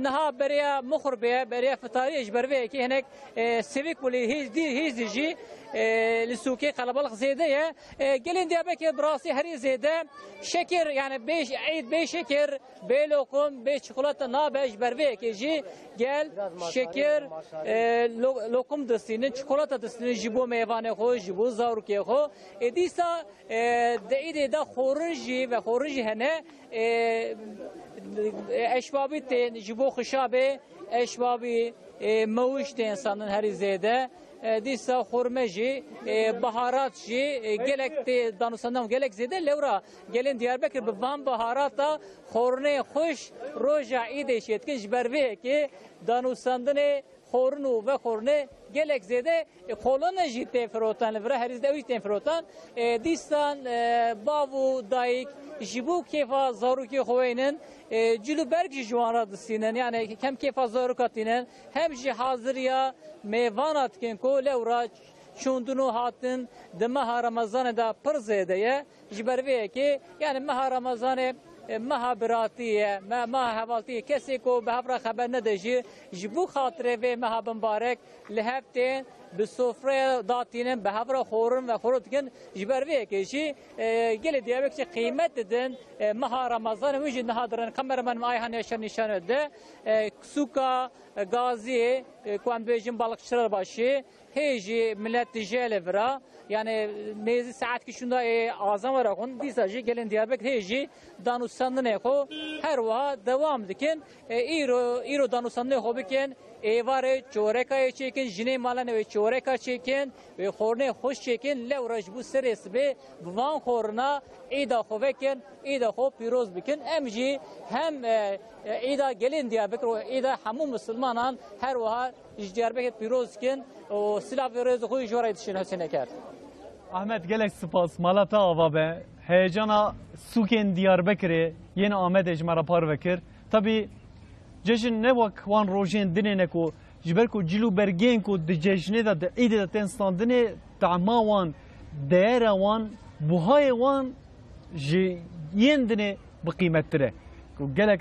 نها بریا مخربه بریا فتاری اجبروه ki henek sivik buli hiç dici لسوکی kalabalık زیاده ye gelin Diyarbakır براستی her زیاده şeker yani 5 عید 5 şeker 5 lokum 5 çikolata na 5 berve ki ji gel şeker lokum destinin çikolata destinin jibo meyvane xo jibo zavruke xo edisa de da xorji ve xorji hene eşbabi te jibo xişabe eşbabi موش te insanın her zede disa xurmeji baharat ji gelek te danusandam gelek zede levra gelin Diyarbakır bi van baharata xorne xoş roja ide şetkin jberve ki danusandne خورنو و خورنه گلک زده خولانه جیته فروتان لبره هریز دویش تن فروتان دیستان باو دایک جیبو کیفا زاروکی خوینن جلو برگ جوانات دستینن yani hem keyfa zarukatinen hem ji hazırya meyvanat ken ko levra çundunu hatın de maha Ramazan da pırzedeye jiberve ki yani maha Ramazan مها براتیه مها حوالتی کسی کو به هفره خبر ندهجی جبو خاطره و مها بمبارک لهفتین به سفره داتینن به هفره خورن و خورتکن جبرویه کشی گل دیابک چه قیمت دن مها رمضان ویجی نهادرن کامرمن مایهان نشان ده سوکا گازی کوان بیجن balıkçılar başı هیجی ملت جلورا yani nezi saat ki şunda azam var akon disajı gelin Diyarbakır heji danusandı ne ko her va devam dikin iro danusandı ne ko biken evare çoreka çekin jine malane ve çoreka çekin ve horne hoş çekin levraj bu seresbe van horna ida hoveken ida ho piroz bikin emji hem ida gelin Diyarbakır ida hamu Müslümanan her va Diyarbakır pirozkin o silah veriyoruz koyu jora için Hüseyneker. Ahmet gelek spas malata ava be heyecana suken Diyarbakır'e yeni Ahmet ecmara par vekir. Tabi cejin ne vak wan rojin dinene ko jiber ko cilu bergen ko de cejne da de ide da ten standine ta'ma wan değera wan buhay wan ji yendine bi kıymettire. Ko gelek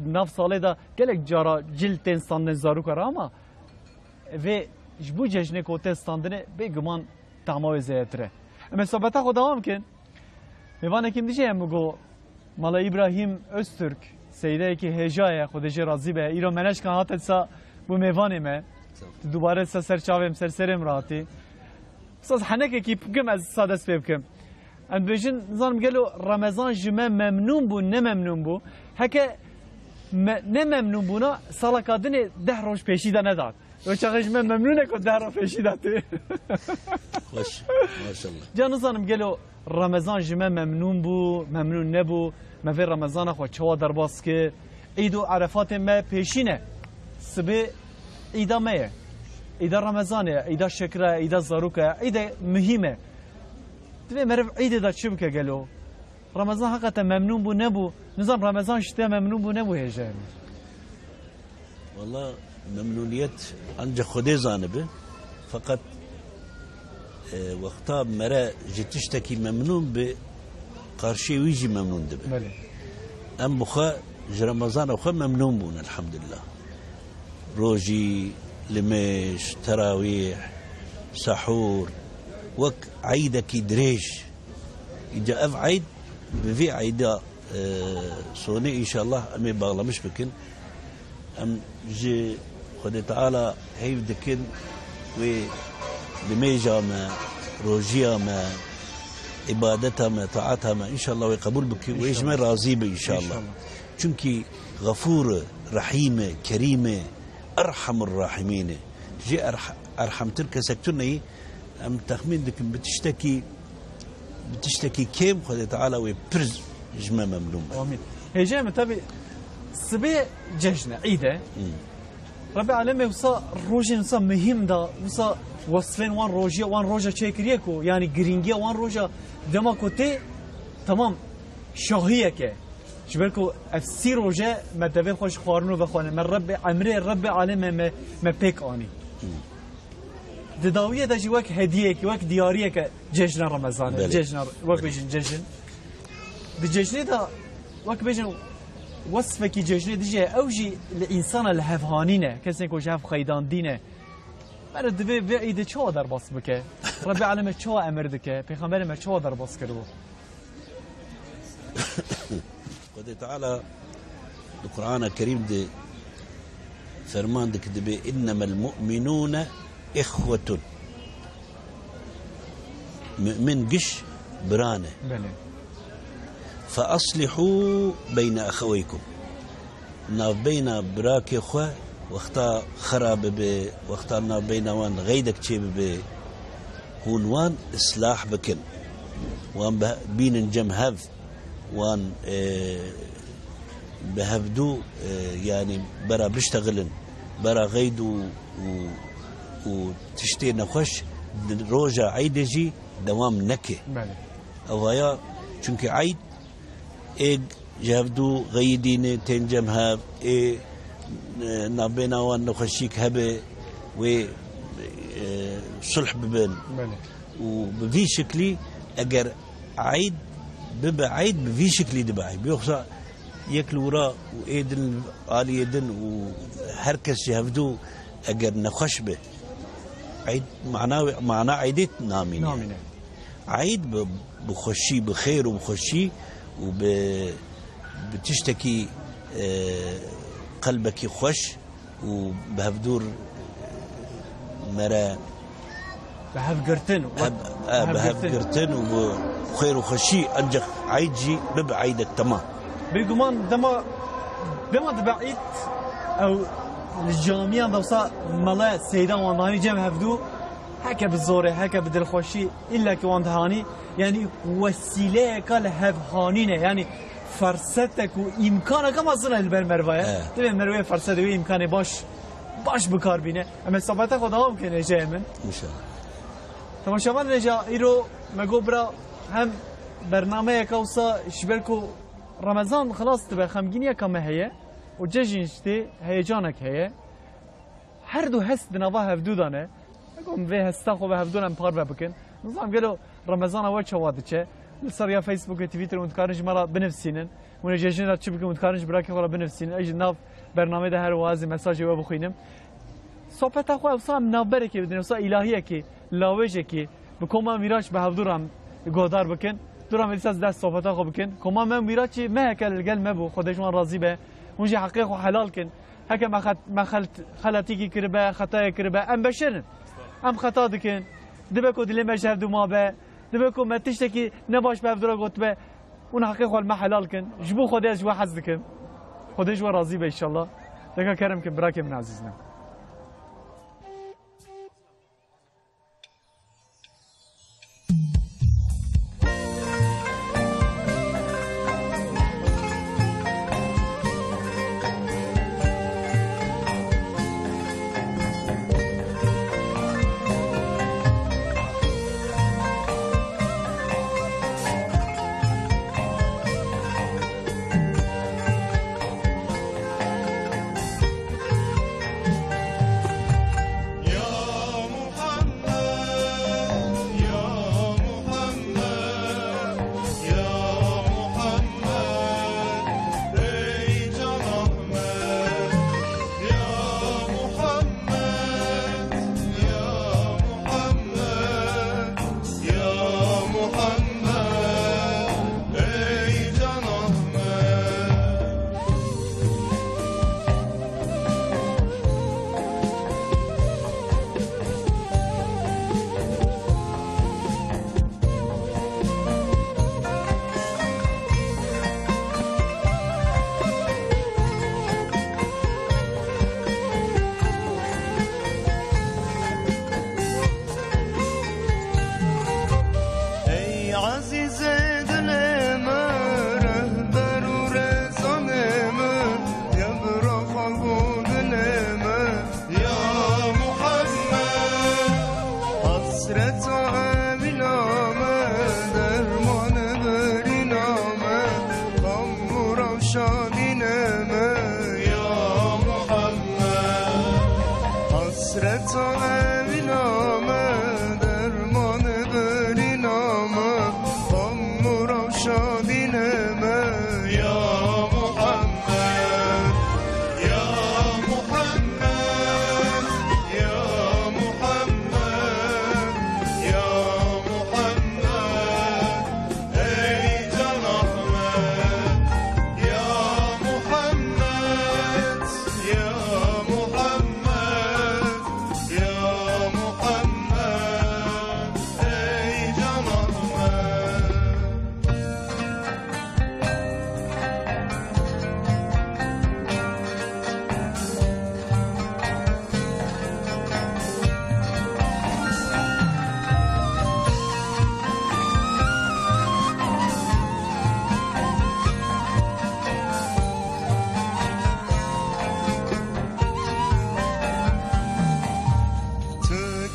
naf sale da gelek cara cil ten standine zarukara ama ve bu cejne ko ten standine beguman تعمای زیاتره. اما صحبت خودم کن. میوانه کیم دیجه هم بگو مالا ابراهیم öztürk سیده که هجای خودش راضی به ایران منش کن هات سا بو میوانه ما دوباره سا سرچاویم سرسرم راتی. بس حنک کی بگم از ساده سپیب کم. ام بیشین زنم گلو رمضان جمع ممنون بو نه ممنون بو. هک نه ممنون بونا سالا کادنی 10 روز پیشیده نداد. و چقدر من ممنونه که در پیشی داده. خوش ماشاءالله. جانو زنم گلو رمضان جمع ممنون بو ممنون نبو مفی رمضان خو چوا در باس که عید و عرفات ما پیشینه سبه عیدا میه عیدا رمضانه عیدا شکره عیدا زاروکه عید مهمه. دوی مرف عید دا چی بکه گلو رمضان حقا ممنون بو نبو نظام رمضان شتا ممنون بو نبو هجان والله ممنونيت أنجا خدي زانبه فقط وقتا مرا جتشتكي ممنون بقرشي ويجي ممنون دبه بله أم بخا رمضان أخا ممنون بون الحمد لله روجي لمش تراويح سحور وك عيدك دريش إجا أف عيد بفي عيدا صوني إن شاء الله أمي باغلا مش بكن أم جي خدي تعالى هيف دكن و لميجا ما روجيا ما عبادتها ما طاعتها ما إن شاء الله ويقبول بك ويجمع راضي إن شاء الله چونكي غفور رحيمة كريمة أرحم الراحمين جي أرحم تلك سكتني أم تخمين دكن بتشتكي كيم خدي تعالى ويبرز جمع مملوم آمين هجا متابع سبي جشن عيدة ربي عالمي وصا روجي نصا مهم دا وصا وصفين وان روجيا وان روجا تشيكريكو يعني جرينجيا وان روجا دما كوتي تمام شاهية كه شبالكو افسي روجا ما تبي خوش خارنو بخوانه من ربي عمري ربي عالمي ما بيك اني دداوية دا جي وك هدية كي وك ديارية كه جشن رمضان جشن وك بيجن جشن دي جشن دا وك بيجن وصفه کی جشن دیجه اوجی الانسان الهفهانینه کسی که هف خیدان دینه من دوی به ایده چه در باس بکه رب العالمین چه امر دکه پیغمبر ما چه در باس کرده خدای تعالی القرآن الكريم دي فرمان دك دبي إنما المؤمنون إخوة مؤمن قش برانه فأصلحوا بين أخويكم ناف بين براك أخوة واختا خراب به واختا ناف بين وان غيدك شيء به هون إصلاح بكن وان بين جمهف وان بهفدو يعني برا بيشتغلن برا غيدو وتشتي نخش روجا عيدجي دوام نكي أوهايا چونك عيد إيج جهفدو غيدين تنجم هاب إيه نابينا وان نخشيك هبه و صلح ببين وبفي شكلي أجر عيد ببا عيد بفي شكلي دبعي بيخصى ياكل وراء وإيدن آل يدن وهركس يهفدو أجر نخش به عيد معناه عيدت نامين عيد بخشي بخير وبخشي وبتشتكي قلبك خوش وبهفدور مرا بهف قرتن بهف قرتن وخير وخشي أنجح عيدجي ببعيدك تمام بيقومان دما دبعيد أو الجامعة دوسا ملا سيدان وانهاني جمع هفدو هكا بالزورة هكا بدلخوشي إلا كوان دهاني يعني وسيلة كالهفهانينة يعني فرصتك وإمكانك ما صنع البرمرواية تبين مروية فرصتك وإمكاني باش بكار بينه أما صحبتك خداهم كنه جاي من إن شاء الله تمام شمان نجا إيرو مقبرة هم برنامج كوسا شبركو رمضان خلاص تبقى خمجينية كم هي وججنشتي هيجانك هي هر دو هست دنوا هفدو دانه اقوم به هستا خو به هفدو نمپار بکن نظام گلو رمضان اول چواده چه لسر یا فیسبوک و توییتر متکارنج مرا بنفسینن ون ججن را چی بکن متکارنج براکی خورا بنفسینن اج ناف برنامه ده هر وازی مساج و بخوینم صحبت خو اصلا نابره که بدن اصلا الهیه که لاوجه که بکوما میراش به هفدو رم گودار بکن دورم لیساز دست صحبت خو بکن کوما من میراچی ما هکل گل مبو خودشون راضی به اونجا حقیق و حلال کن هکه ما خلطی کی کربه خطای کربه ام بشرن ام خطا دکن دبکو دل مجهر دو ما به دبکو ما تشتکی نباش به افدرا گوت به اون حقیق ما حلال کن جبو خودش و حظ دکن خودش و راضی به ان شاء الله دکا کرم که براک من عزیزنا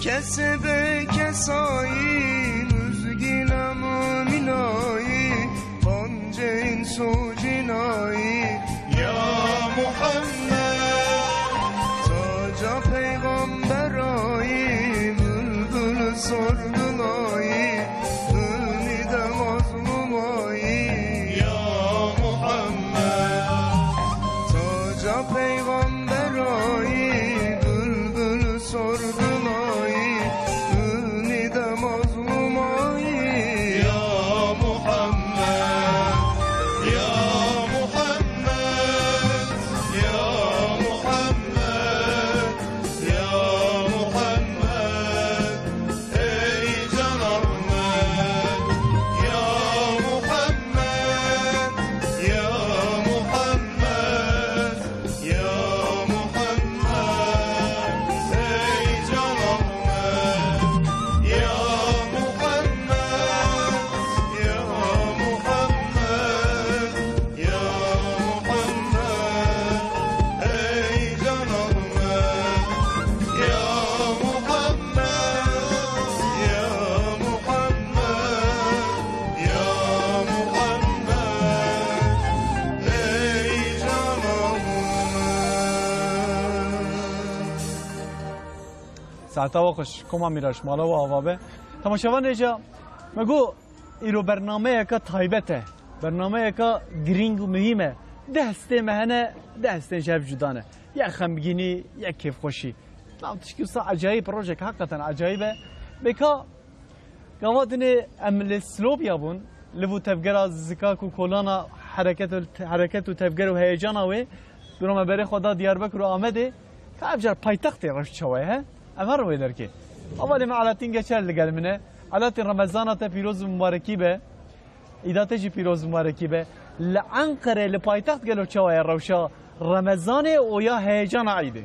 کسب کسایی مزگینم و مینایی بانجین سوجینایی یا محمد تاجا پیغمبرایی بلبل سردنایی امید مظلومایی یا محمد تاجا پیغمبرایی بلبل سردنایی امید مظلومایی یا محمد یا محمد یا محمد یا محمد ای جان احمد یا محمد یا محمد یا محمد ای جان احمد یا محمد یا محمد یا محمد ای جان احمد یا محمد یا محمد یا محمد ای جان ساعتا وقش کما میراش مالا و آوابه تماشاوان ایجا مگو ایرو برنامه که تایبته برنامه که گرینگ و مهمه دسته مهنه دسته شرف جدانه یک خمگینی یک کیف خوشی نام تشکیل سا عجایب پروژه حقیقتا عجایبه بکا قوادن امل سلوب یابون لبو تفگر از زکاک و کولانا حرکت و تفگر و هیجانا وی برام بره خدا دیاربکر و آمده که افجار پایتختی رشت شوه ها اما رو در که اولی ما علاتین گچر لگل منه علاتین رمضانات پیروز مبارکی به ایدات جی پیروز مبارکی به لعنقره لپایتخت گلو شوه روشا رمضان او یا هیجان عیده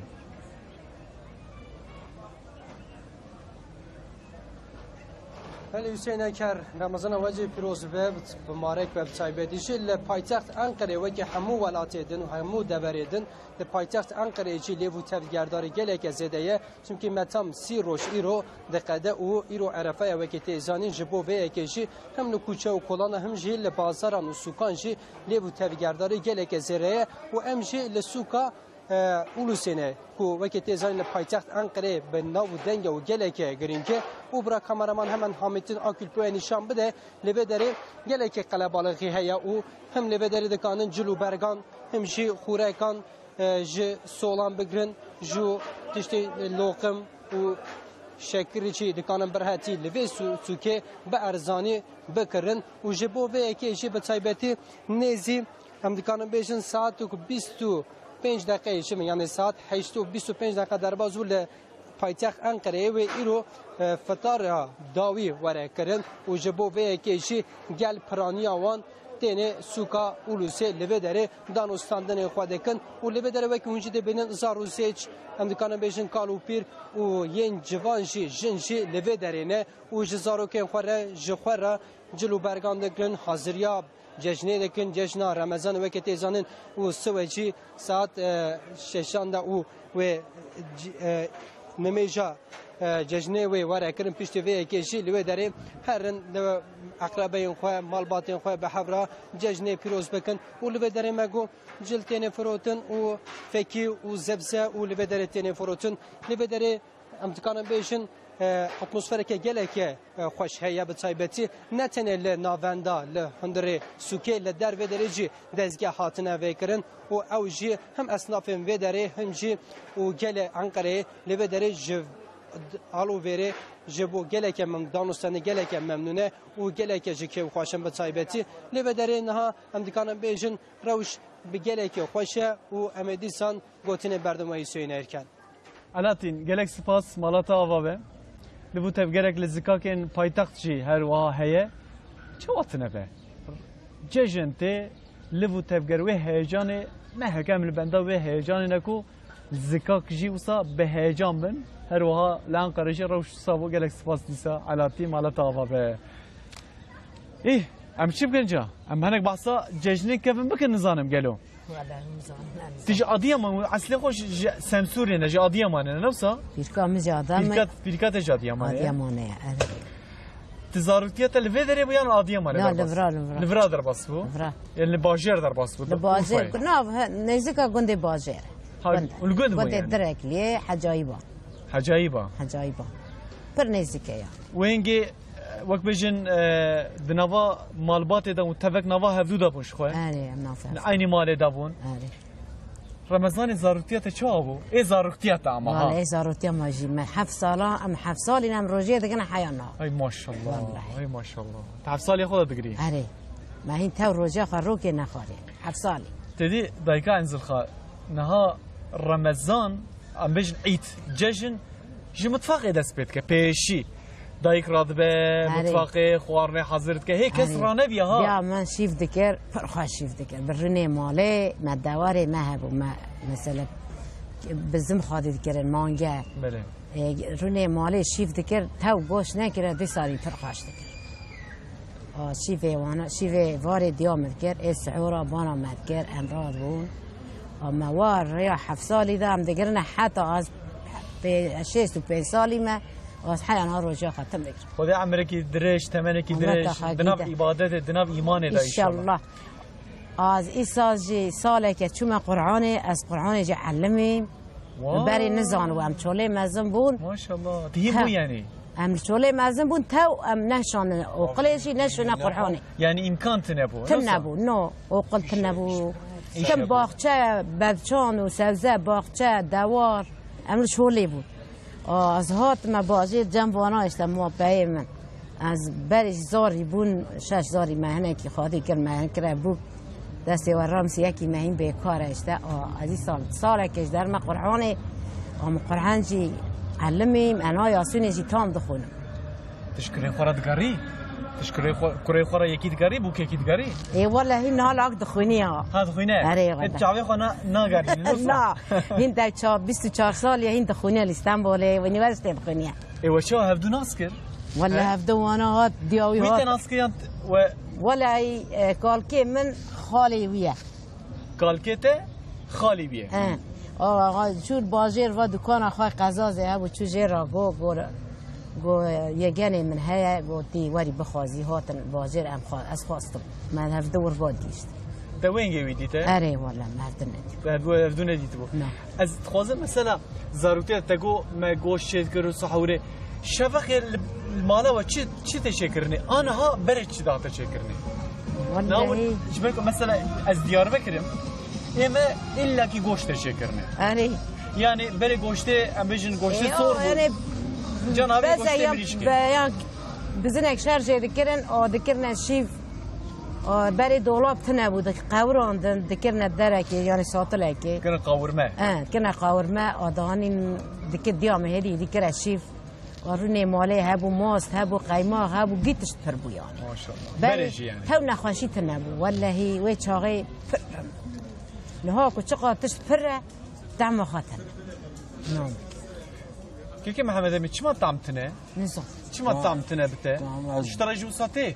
ولی حسین اکر رمضان وجه پیروز به مبارک و بتایبدیش لپایتخت انقره و که همو ولات دن و همو دبردن لپایتخت انقره چی لیو تفگرداری گلک زدایه چونکه متام سی روش ایرو دقیقه او ایرو عرفه و که تیزانی جبو و اکیشی هم لکوچه و کلان هم جی لبازاران و سوکان جی لیو تفگرداری گلک زدایه و ام جی لسوکا اولوسینه کو وقتی تیزانی لپایتخت انقره به ناو دنگ و گلک گرینکه او برا کامرامان همان حامتین آکل پوی نشان بده لبه داره گلک قلبالغی هیا او هم لبه داره دکانن جلو برگان هم جی خورکان جی سولان بگرن جو تشتی لوقم و شکری چی دکانن برهتی لبه سوکه به ارزانی بکرن و جبو به اکی جی به تایبتی نیزی هم دکانن بیشن ساعت و 25 دقیقه شمی یعنی ساعت 8 و 25 دقیقه در بازول پایتخت انقره و ایرو فطار داوی وره کرن و جبو و کیشی گل پرانیا وان تینه سوکا اولوسه لبه داره دانستاندن خواده کن و لبه داره وکی اونجی ده بینن زاروسیچ هم دکانه بیشن کالو پیر و ین جوانجی جنجی لبه داره نه و جزارو که خوره جخوره جلو برگان دکن حاضریاب جشنه دکن جشن رمضان و که تیزانن و سوچی ساعت ششان دا و نمیجا جشنه و وره کرن پیشتی وی کشی لوی داره هرن اقربای خواه مالباتین خواه به حبرا جشنه پیروز بکن و لوی داره مگو جلتین فروتن و فکی و زبزه و لوی داره تین فروتن لوی داره امتکانم بیشن اتمسفر که گله که خوش هیا به تایبتی نتنه ل ناوندا ل هندره سوکه ل در و درجه دزگه هاتنه وکرن و اوجی هم اصناف و دره هم جی و گله انقره ل درجه آلو وره جبو گله که من دانستن گله که ممنونه و گله که جی که خوشم به تایبتی ل دره نه هم دکانم بیشن روش به گله که خوشه و امدیسان گوتنه بردمای سوینر کن علاتین گلک سپاس مالاتا آوابه لبو تفگرک لزکاکن پایتخت جی هر وها هیه چه واتنه به جشن ته لبو تفگر و هیجان نه حکم لبنده و هیجان نکو زکاک جی وصا به هیجان بن هر وها لان قرشی روش صابو گلک سپاس دیسا علاتی مالاتا آوابه ام چی بکن جا ام هنک بحثا جشنی کفن بکن نزانم گلو والله مزان تيجي أديمان أصلا خوش سمسوري نجي أديمان نفسه بيركا مزادم بيركات جي أديمان أديمانه تزارتيات الفيدري بيان أديمان لا لفرا لفرا در باس بو لفرا يعني باجر در باس بو باجر ناف نزيكا قندي باجر والقند بو قندي درك ليه حجايبه حجايبه بر نزيكا يا وينجي وقت بيجن دنوا مالبات دا متفق نوا هفدو دا بوش خواه عيني مال دا بون رمضان زارتيات چه ابو اي زارتيات اما ها والله زارتيات ما جي ما حف صاله ام حف صالي نام روجيه دغنا حيانا اي ما شاء الله اي ما شاء الله حف صالي خود دغري اري ما هين تو روجيه خروك نخاري حف صالي تدي دايكا انزل خا نها رمضان ام بيجن عيد جشن جي متفق دست بيت كبيشي دايك رادبه متفق خوارنه حضرت که هي کس رانه بیا ها بیا من شیف دکر فرخا شیف دکر برنه ماله ما دواره ما هبو ما مثلا بزم خادی دکر مانگه بله رونه ماله شیف دکر تو گوش نکره دی سالی فرخاش دکر شیف وانا شیف وار دیام دکر اسعورا بانا مدکر امراض بون اما وار ریا حفصالی دام دکرنا حتی از به 6 سالی ما واسحي أنا رجع ختم ذكر. خذي عمرك دريش تمنك دريش دناب عبادته دناب إيمانه إن شاء الله. از إيساجي سالك شو ما قرآني از قرآني جا علمي. بري نزان وام شولي مزن بون. ما شاء الله. تهيبو يعني. ام شولي مزن بون تو ام نشان وقليشي نشون قرآني. يعني إمكان تنبو. تنبو نو وقل تنبو. كم باغچه بدچان و سبزه باغچه دوار ام شولي بود. از هات ما بازی جنبانا اشتم ما پای من از برش زاری بون 6 زاری مهنه کی خادی کر مهنه کرده بود دستی و رمسی یکی مهین بیکار اشته از این سال کش در ما قرآن قرآن جی علمیم انا یاسون جی تام دخونم تشکری خورد گری تشکری کره خورا یکی دگری بو کی دگری ای والله این حال اق دخونی ها دخونه اره والله جاوی خونه نگری نه این در 24 سال این دخونی استانبول و یونیورسیته دخونی ای و شو هفدو ناسکر والله هفدو وانا هات دیاوی هات میت ناسکر و والله ای کالکی من خالی ویه کالکته خالی بیه آقا چون باجر و دکان خواهی قزازه ها و چون جیرا گو یگانی من هیا گو تی وری بخوازی هاتن باجر ام از خواستم من هف دور باد گیشت تا وين جوي ديته؟ اري والله ما هردنا هردنا ديته بو از تخوازم مثلا زاروتي تگو ما گوش شد کرو صحوره شفق المالا و چی تشکرنی آنها برای چی داتا تشکرنی والله شبكه مثلا از دیار بکرم اما الا کی گوش تشکرنی اري يعني برای گوشته ام بجن گوشته صور بود جنابي گوشته بریش که بزنك شارجه ذكرن او ذكرنا شيف بري دولاب تنبود قوران ذكرنا دركي يعني ساطلكي كنا قورما كنا قورما ادانين ذكر ديام هدي ذكر الشيف وروني مالي هبو ماست هبو قيماق هبو قيتش تربو يعني ما شاء الله بريج يعني تو نخوشي تنبو ولا هي وي شاغي فرم لهاكو شقا تشفره دعم خاطر نعم كيف محمد امي شو ما طعمتنا؟ نزل شو ما طعمتنا بته؟ اشترى جوساتي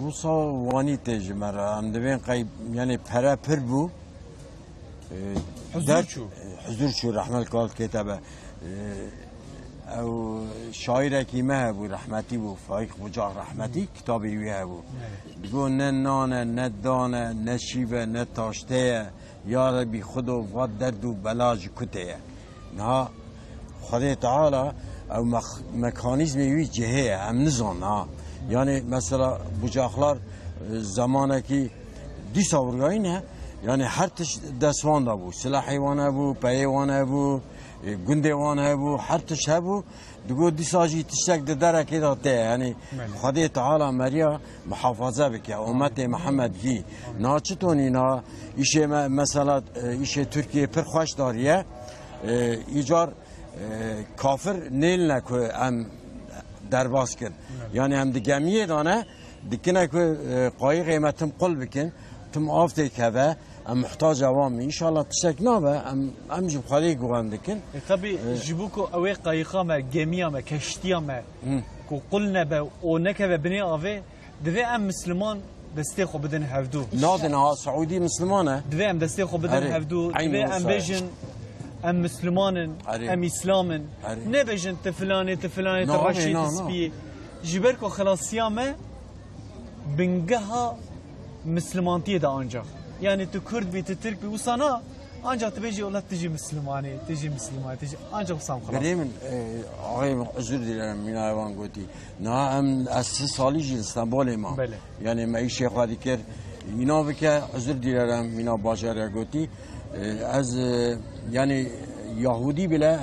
وصا واني تيجي مرة عم دبين قيب يعني بحرا بربو حضور شو رحمة قال كتابة او شاعر كيما ابو رحمتي بو فايق وجاه رحمتي كتابي ويا ابو بيقول نانا ندانا نشيبه نتاشته يا ربي خدو واد درد وبلاج كتيه نها خدای تعالی او مکانیزم وی جهه هم نزان ها یعنی مثلا بوجاخلار زمانه کی دی ساورگاهی نه یعنی هر تش دستوان دا بو سلاحی وانه بو پایی وانه بو گنده وانه بو هر تش هبو دگو دی ساجی تشتک درکی داته یعنی خدای تعالی مریا محافظه بکه امت محمد کی نا چطونی نا ایشه مثلا ایشه ترکیه پر خوش داریه ایجار کافر نیل نکو ام درباز کن یعنی هم دگمیه دانه دکنه که قای قیمتم قل بکن تم آفته که و ام محتاج عوامی انشالله تشک نابه ام جب خالی گوان دکن طبی جبو که اوی قایقا ما گمیه ما کشتیه ما که قل نبه و نکه و بنی آوه دوی ام مسلمان دستی خو بدن هفدو نادن ها سعودي مسلمانه دوی ام دستی خو بدن أري. هفدو عين دوی ام وصايا. بیجن ام مسلمانن أري. ام اسلامن أري. نه بیجن تفلانی تفلانی نعم، ترشی نعم، تسبی جبر کو خلاصیامه بنگها مسلمانتی دا ancak yani tu Kürt bi tu Türk bi usana ancak تبيجي ولا تجي مسلمانه تجي مسلمانه تجي ancak usam خلاص بريمن آقای özür dilerim من hayvan گوتی نه ام از 3 سالی جی استانبول ما بله. یعنی ما شیخ وادی کر اینا که özür dilerim مینا باجر گوتی از yani Yahudi bile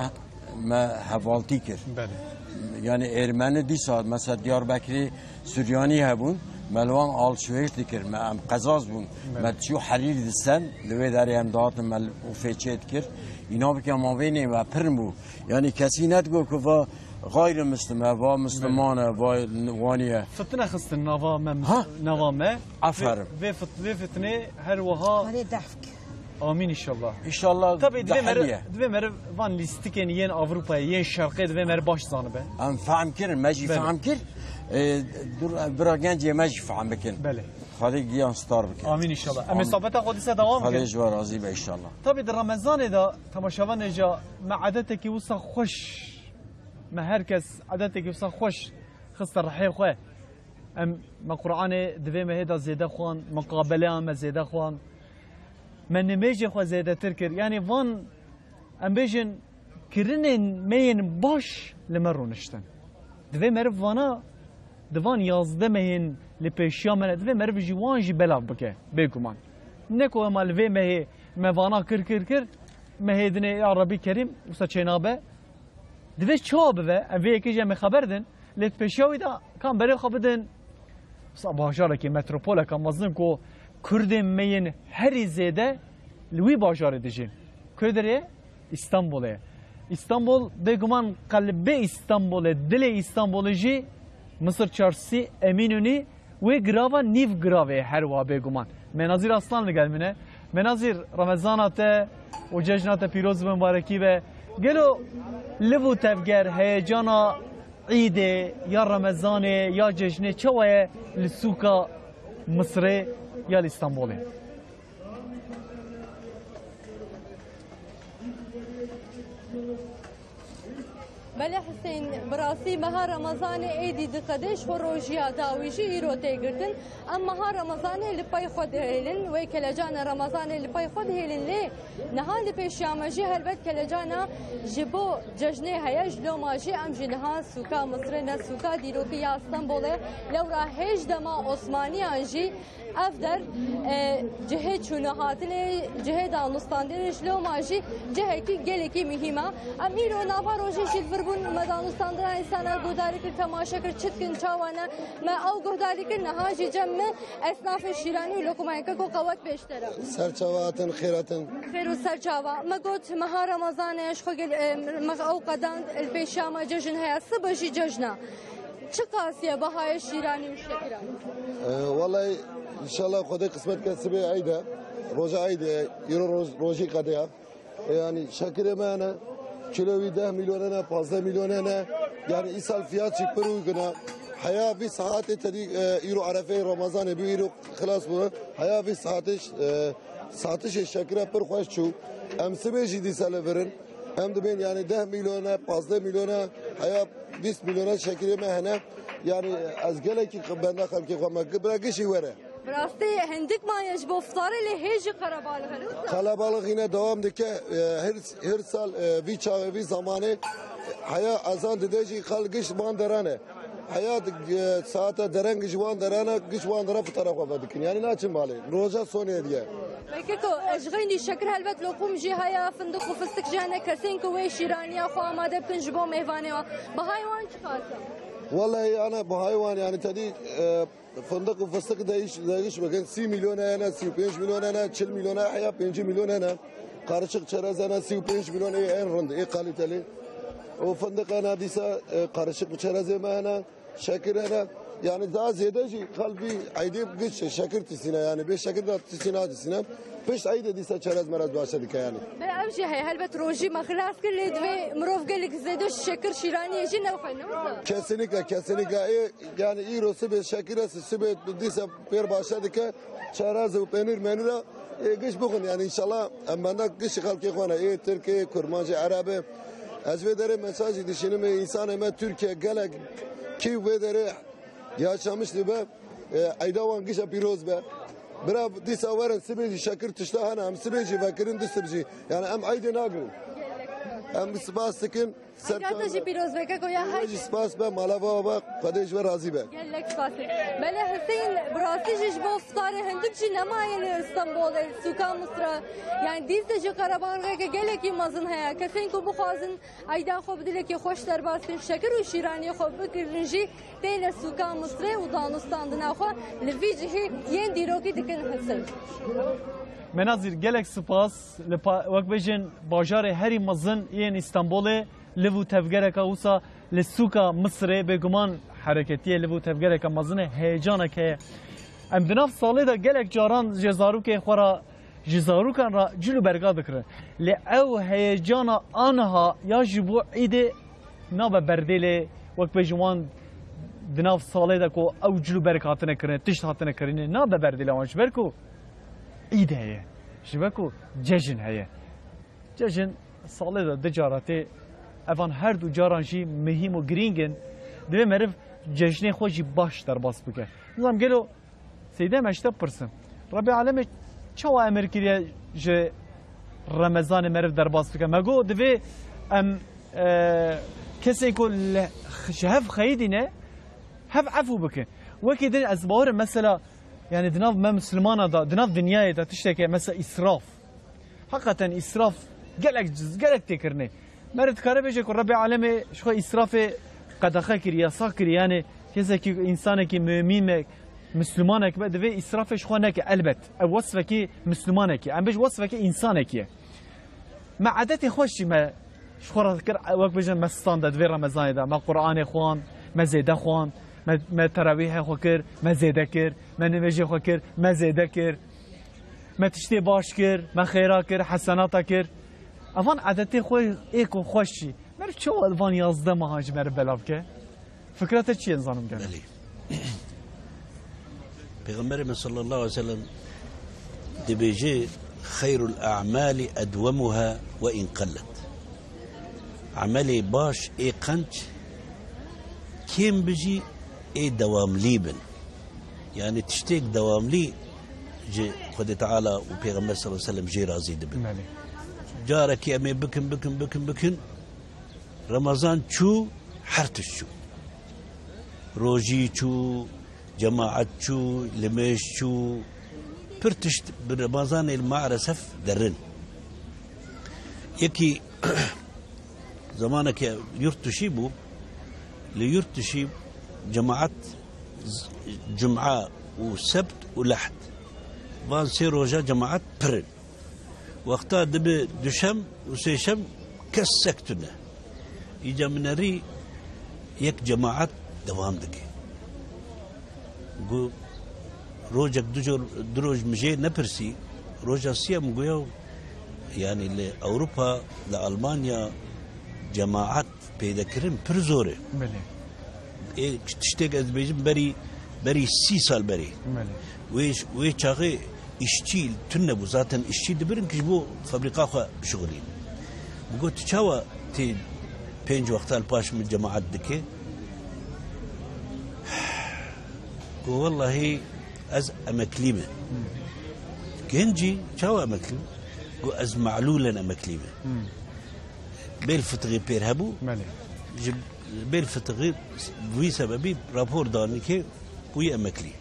ما حوالتی کر بله yani Ermeni دی ساعت مثلا دیاربکری سوریانی هبون ملوان آلشویش دکر ما ام قزاز بون ما تشو حریر دستن دوی داری هم داد مل وفیچت کر اینا بکن ما بینیم و پرم بو یعنی کسی ندگو که و غیر مسلمه و مسلمانه و وانیه فتنه خست نوا ما عفرم و فتنه هر وها آمین انشالله انشالله tabii دحلیه dve mer van listiken yen Avrupa yen Şarkı dve mer baş zanı be ام فهم کردن مجی بله. فهم کرد دور برا گنجی مجی فهم بکن بله خالی گیان ستار بکن آمین انشالله ام صحبت خودیسه devam خالی کن جوار راضی به انشالله tabii در رمضان da tamaşavan eja ma adeteki usa hoş ma herkes adeteki usa hoş خسر رحي خو ام ما قرآن dve me heda zede خوان مقابله ام zede خوان من نميجي خو زيادة تركر يعني فان ام بيجن كرنن مين باش لمرونشتن دوی مرف وانا دوان یازده مهین لپیشیا من دوی مرف جوان جی بلاف بکه بگمان نکو اما لوی مهی موانا کر مهیدنه یا ربی کریم وسا چنابه دوی چاب و اوی یکی جمع خبردن لپیشیاوی دا کام بری خبردن وسا باجاره که متروپوله کام مزن کو کرد مین هری زیده لوی باجاره دیجین کردره İstanbul'e. İstanbul beguman kalbe İstanbul'e, dile İstanbul'e ji Mısır Çarşısı, Eminönü ve grava niv grave her va beguman. Menazir Aslanlı gelmine. Menazir Ramazanate o cejnate piroz mübareki ve gelo levu tevger heyecana İde ya Ramazane ya cejne çavaya l'suka Mısır'e ya İstanbul'e. بله حسین براسی مها رمضان ایدی دقدش و روژیا داویجی ایرو تیگردن اما مها رمضان لپای خود هیلن و کلجان رمضان لپای خود هیلن لی نهان پیشیامجی هلبت کلجانا جبو ججنه هیج لو ماجی ام جنها سوکا مصر نه سوکا دیروکی استانبول لورا هیج دما عثمانی انجی افدر جهه چونه هاتل جهه دانستاندنش لو ماجی جهه کی گلکی مهمه ام ایرو نافا روژی شید بون مدانستاندن انسانا گوداری کرد تماشا کرد چتکن چاوانا ما او گوداری کرد نهاجی جمع اصناف شیرانی و لکومایکا کو قوت بیشتره سرچاواتن خیراتن خیر و سرچاوا ما گوت مها رمضانش خو ما او قدان البیشاما ججن هيا صبجي ججنا چه قاسیه بهای شیرانی و شکرانی والله انشالله خدا قسمت کسبه عیده روزه عیده یرو روزی قدیا yani şekere mene kilovi 10 milyonuna 15 milyonuna yani isal fiyat çıkır uyguna haya bir saate tedi euro arefe ramazan bir euro خلاص bu haya bir satış şekere per hoş çu emsebe jidi saleverin hem de ben yani 10 milyona 15 milyona haya 20 milyona şekere mehne yani az gele ki bende halki komak bırakışı vere براستی هندک مایش بفتاره لهج قربال هلوت kalabalık yine devam dike her sal bir çağı bir zamanı haya azan dedeci kalgış mandarane haya saate deren gışvan derane gışvan dera bu tarafa badık yani ne için mali roza sonu diye Peki ko ejgini şeker helbet lokum ji haya fındık و fıstık jane kesin ko ve şiraniya xo amade bkin jibo meyvane ba hayvan çıkarsa Vallahi ana bu hayvan yani tadı fındık ve fıstık değiş bakın 3 milyon ana 5 milyon ana 4 milyon haya 5 milyon ana karışık çerez ana 5 milyon en rende kaliteli o fındık ana disa karışık çerez ana şeker ana yani daha ziyade kalbi ayda güç şakir tisine yani bir şakir de tisine peş ayda dise çerez meraz başladık yani. Ben amca hay helbet roji mahlas kirlid ve mrov gelik zede şeker şirani yeci ne okuyun kesinlikle yani İrosu bir şakirası sübet dise bir başladık çerez ve peynir menüra güç bugün yani inşallah amanda güç halkı kona Türkiye Kurmancı Arabi ezvedere mesajı düşünme insan ama Türkiye gelek ki vedere yaşamıştı be aydavan güç piroz be برا دي سوارن سبيجي شكرت اشتهنا ام سبيجي فاكرين دسترجي يعني ام عيد ناقل ام سباس سكن سرتاجي بيروز بك كويا هاي سباس به مالا بابا قديش ورازي به يلك سباس بلا حسين براسي جيش بوفتار هندك جي نماين اسطنبول سوكان مصر يعني ديز دجي قربانغا گلك مازن هيا كسين كو بخوازن ايدا خو بدلك خوش درباسن شكر وشيراني خو بكرنجي دين سوكان مصر ودانستان خو لفيجي ين ديروكي دكن حسن مناظر gelek spas وقت بجن باجار هری مزن این استانبول لبو تفگرک اوسا لسوکا مصر بگمان حرکتیه لبو تفگرک مزن هیجانه که ام دناف ساله دا gelek جاران جزارو که خورا جزارو کن را جلو برگا بکره لی او هیجانا آنها یا جبو عیده نابه بردیله وقت بجوان دناف ساله دا که او جلو برگ هاتنه کرنه تشت هاتنه کرنه نابه بردیله وانش برکو عيد هي شبكو ججن هي ججن صالة دجاراتي افان هر دو جاران جي مهم و گرینگن دوی مرف ججنه خوشی باش در باس بکه نظام گلو سيده مشتب پرسم ربي عالمي چوا امريكيه جه رمضان مرف در باس بکه مگو دوی ام کسی کو هف خيدينه هف عفو بكه وكيد ازبار مثلا يعني دناف ما مسلمان دا دناف دنيا دا تشتكي مثلا اسراف حقيقه اسراف قالك تكرني مرد كاربيجك رب العالمين شو اسراف قد خكر يا ساكر يعني كذا كي انسانك مؤمن مسلمانك بعد في اسراف شو هناك البت او وصفك مسلمانك ام بيج وصفك انسانك ما عادتي خوش ما شو ذكر وقت بيجن مستاند في رمضان دا ما قران اخوان ما زيد اخوان ما تراويح خوكر ما زيده كر ما نمجي خوكر ما زيده كر ما تشتي باش كر ما خيرا كر حسناتا كر افان عادتي خوي ايكو خوشي مرف شو الفان يازده ما هاج مر بلافكه فكرته چي انزانم گره پیغمبر صلى الله عليه وسلم دبيجي خير الاعمال ادومها وان قلت عملي باش اي قنج كيم بجي اي دوام ليبن يعني تشتيك دوام لي جي خد تعالى وبيغمبر صلى الله عليه وسلم جي رازي دبن جارك يا امي بكن رمضان شو حرتش شو روجي شو جماعة شو لميش شو برتشت برمضان المعرسف درن يكي زمانك يرتشيبو ليرتشي جماعات جمعة وسبت ولحد فان سيروجا جماعات برن وقتها دبي دشم وسيشم كسكتنا يجا منري يك جماعات دوام دكي قو روجك دروج مجي نبرسي روجا سيام قويو يعني لأوروبا لألمانيا جماعات پیدا کردن پر زوره. بله. تشتیگ از بیشتر بری 30 سال بری. بله. وی چاقه işçi tünne bu zaten işçi de birin ki bu fabrika xo şugulin. Bu got çava ti 5 vaqtal paş mi cemaat dike. Go vallahi az amaklime. Genci çava amaklim. Go az ma'lulan amaklime. بالفتغي بيرهبو بالفتغي بوي سببي رابور دانيكي بوي امكلي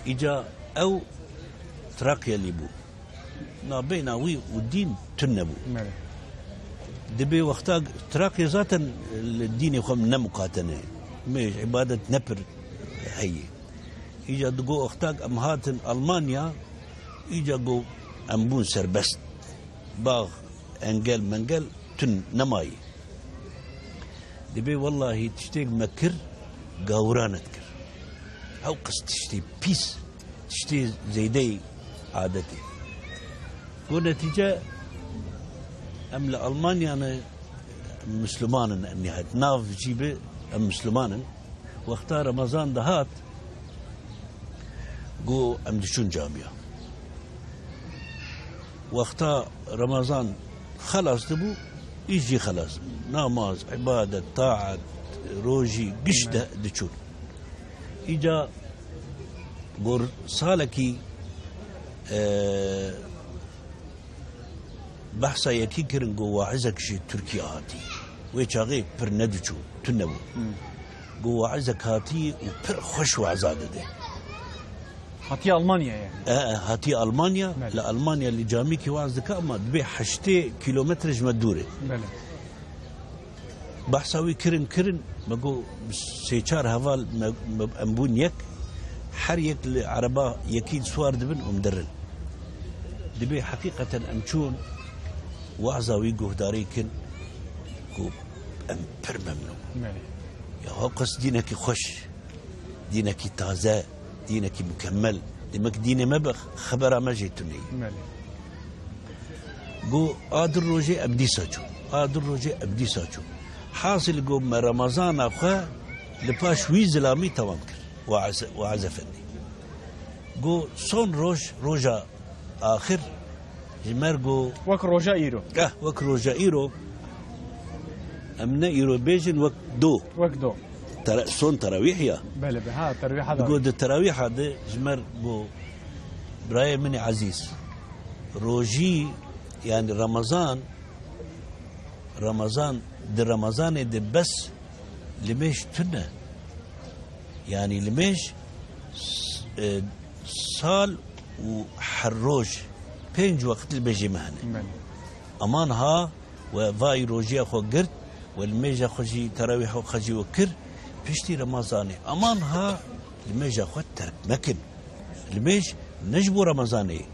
اجا او تراقيا ليبو نا بين وي والدين تنبو دبي وقتا تراقيا ذاتا الدين يخم نمقاتنه مش عباده نبر هي اجا دغو وقتا امهاتن المانيا اجا جو امبون سربست باغ انجل منجل تن نماي دبي والله تشتيق مكر قاورانت كر او قص تشتي بيس تشتي زيدي عادتي بو نتيجة ام لألمانيا انا مسلمان نهاية ناف جيبه ام مسلمان واختار رمضان دهات قو ام دشون جامعة واختار رمضان خلاص دبو يجي خلاص نماز عبادة طاعة روجي قش دشون إجا بور سالكي بحثا يكي كرن قو واعزك شي تركيا هاتي ويشاغي پر ندچو تنبو قو واعزك هاتي وپر خوش وعزادة ده هاتي ألمانيا يعني هاتي ألمانيا لا ألمانيا اللي جاميكي واعزك أما دبي حشتي كيلومتر جمدوري بله بحثاوي كرن مقو سيچار هوال أمبون يك حر يك العربة يكيد سوار دبن ومدرن دبي حقيقة أمشون وعزاوي قهداري كن قو أمبر ممنوع يا هو قص دينك خوش دينك تازة دينك مكمل دمك دين مبخ خبر ما جيتني قو آدر روجي أبدي ساچو آدر روجي أبدي ساچو حاصل قو ما رمضان أخوة لباش وي زلامي تمام كر وعزفني قو صون روجا آخر جمرقو وك روجا إيرو وك روجا إيرو أمنا إيرو بيجن وك دو صون تراويح يا بله بها تراويح هذا قو التراويح هذا جمر قو براي مني عزيز روجي يعني رمضان دي رمضان دي بس لمش تنه يعني لمش سال وحروج بينج وقت البيجي مهنه امانها وفاي روجي اخو قرد والميجا خوجي تراويح خوجي وكر بيشتي رمضاني امانها الميجا اخو ترك مكن الميج نجبو رمضاني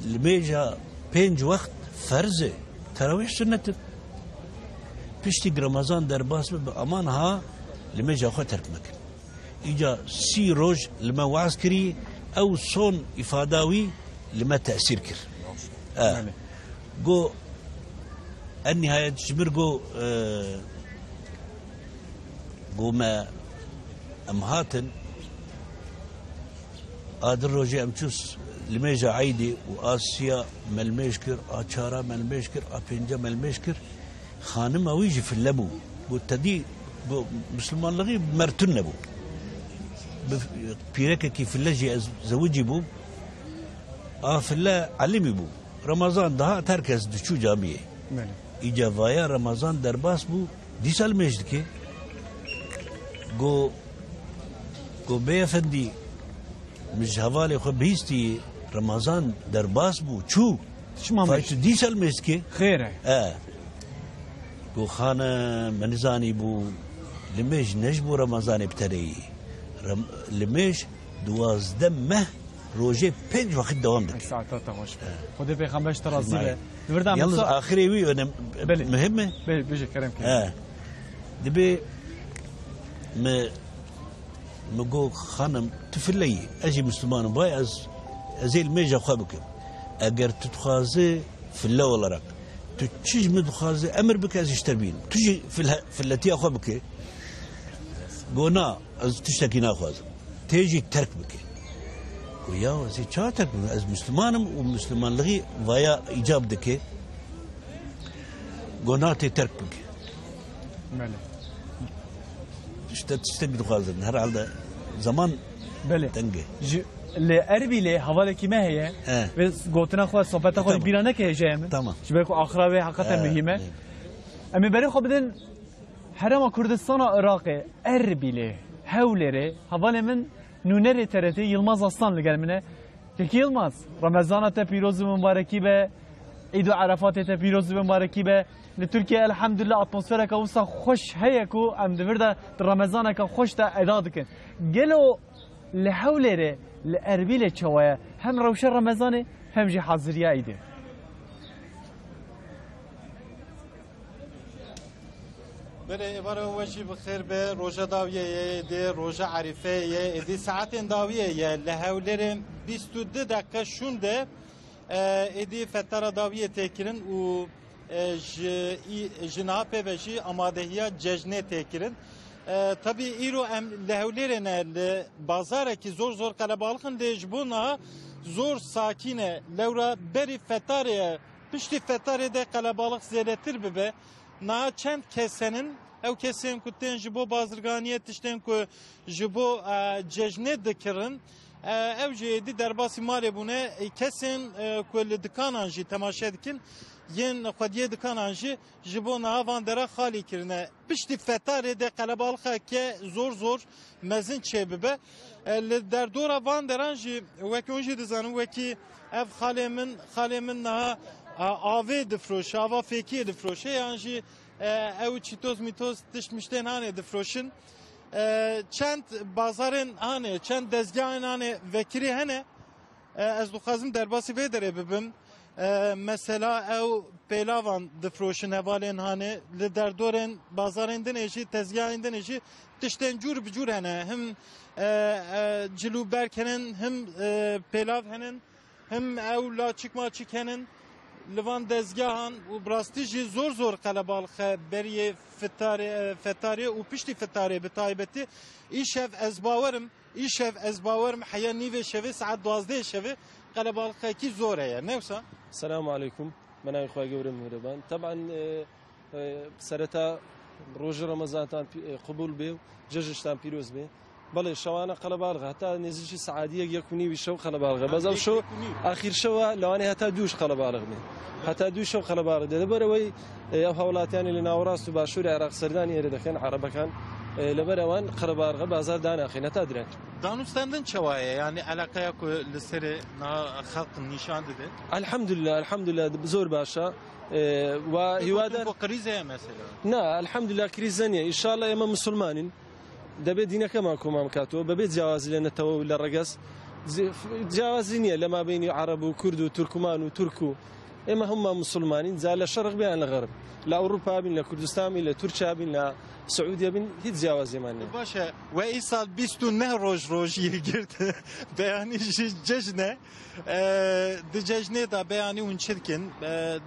الميجا بينج وقت فرزه تراويح سنه بيشتي رمضان درباس امانها الميجا اخو ترك مكن إجا سي روج لما وعسكري أو صون إفاداوي لما تأثير كر قو النهاية تشبر قو ما أمهاتن آدر روجي أمشوس لميجا عيدي وآسيا ملميشكر آشارا ملميشكر آبينجا ملميشكر خانم أويجي في اللبو قو تدي قو مسلمان لغي مرتن نبو بيرك كيف اللجي زوجي بو في الله علمي بو رمضان ده تركز دشو جامعه إجا فايا رمضان درباس بو دي سال مجدكي قو بيفندي مش هوالي خو بيستي رمضان درباس بو شو فايتو دي سال مجدكي خيره قو خانه منزاني بو لمج نجبو رمضان ابتدائي لمش دوازده روجي بينج وقت دوام دك ساعات تاخوش خدي بيغمبرش ترازيله يلز اخري وي انا مهمه بيجي كلام كده دبي مقو خانم تفلي اجي مسلمان باي ازي الميجا خابك اگر تتخازي في الله ولا راك تشج مدخازي امر بك از يشتربين تجي في التي اخوبك قونا از تشتكي ناخذ تيجي ترك بك ويا زي تشاتك از مسلمانم ومسلمان لغي ويا ايجاب دك قونا ترك بك ماله تشتكي ناخذ نهار على زمان بله تنجي اللي قربي لي حوالك ما هي بس قلتنا خلاص صحبت اخذ بيرانك هي جاي تمام شبكو اخراوي حقيقه مهمه امي بري خو بدن حرم كردستان عراقي اربيله هولره حواله من نونر ترتي يلماز اصلا لقلمنا كي يلماز رمضان تا بيروز مباركي به عيد عرفات تا بيروز مباركي به لتركيا الحمد لله اتموسفيرا كوسا خوش هيكو ام دفردا رمضان كا خوش تا اعداد كن قالوا لحولره لاربيله تشوايا هم روش رمضان هم جي حاضريه عيده. بله اباره وجی بخیر به روژا داویه دی روژا عریفه دی ساعت داویه لهولرم 22 dakika şunde edi fetara daviye tekirin u jinape ve ji amadehiya cejne tekirin tabi iro em lehevlerine bazara ki zor kalabalıkın dejbuna zor sakine levra beri fetare pişti fetare de kalabalık zeretir bibe na çend kesenin ev kesen kutten jibo bazırganiyet işten ku jibo cejne dikirin ev jeydi derbasi mare bune kesin kulle dikananji temaşa dikin yen xwediye dikananji jibo navan dera xali kirine pişti fetare de kalabalıka ke zor mezin çebibe derdora van deranji weki onji dizanin weki ev xalemin naha ave difroşe ava fekiye difroşe yanji ev çitoz mitoz tişmişten hane difroşin çend bazarın hane çend dezgahın hane vekiri hane ez duxazim derbasi ve dere bibim mesela ev pelavan difroşin hevalen hane li derdoren bazarın deneji tezgahın deneji tişten cur bicur hane hem cilu berkenen hem pelav henen hem ev la çıkma çıkenen Livan dezgahan u brastiji zor kalabalık beriye fetare u pişti fetare betaybeti işev ezbavarım haya nive şevi saat 12 şevi kalabalık ki zor ya neyse. Selamun aleyküm. Ben ayıkwa gevrim hırban. Taban sereta roj Ramazan'tan kabul be, cejişten piroz be. بله شوانا قلبالغ حتى نزيج سعادية يكوني وشو قلبالغ بازم شو آخر شو لواني حتى دوش قلبالغ من حتى دوش شو قلبالغ ده بروي هولات يعني لناوراس تباشور عراق سردان يريد كان عرب كان لبروان قلبالغ بازار دانا خينا تدرين دانوستندن çavaya yani alakaya ku liseri na halk nişan dedi. Elhamdülillah zor başa ve hivadan bu krize mesela. Na elhamdülillah krizeniye inşallah ema Müslümanin دەبێت دینەکەمان کۆمان بکاتەوە بەبێت جیاوازی لە نەتەوە و لە ڕەگەز جیاوازی نییە لەما بینی عەرەب و کورد و تورکمان و تورک و ئێمە هەمومان مسلمانین جا لە شەرق بیان لە غەرب لە ئەوروپا بین لە کوردستان بین لە تورکیا بین لە سعودیا بین هیچ جیاوازیمان نییە باشە و ئیسال 29 ڕۆژیە گرت بەیانی جەژنە di cejnê da beyanî hûn çirkin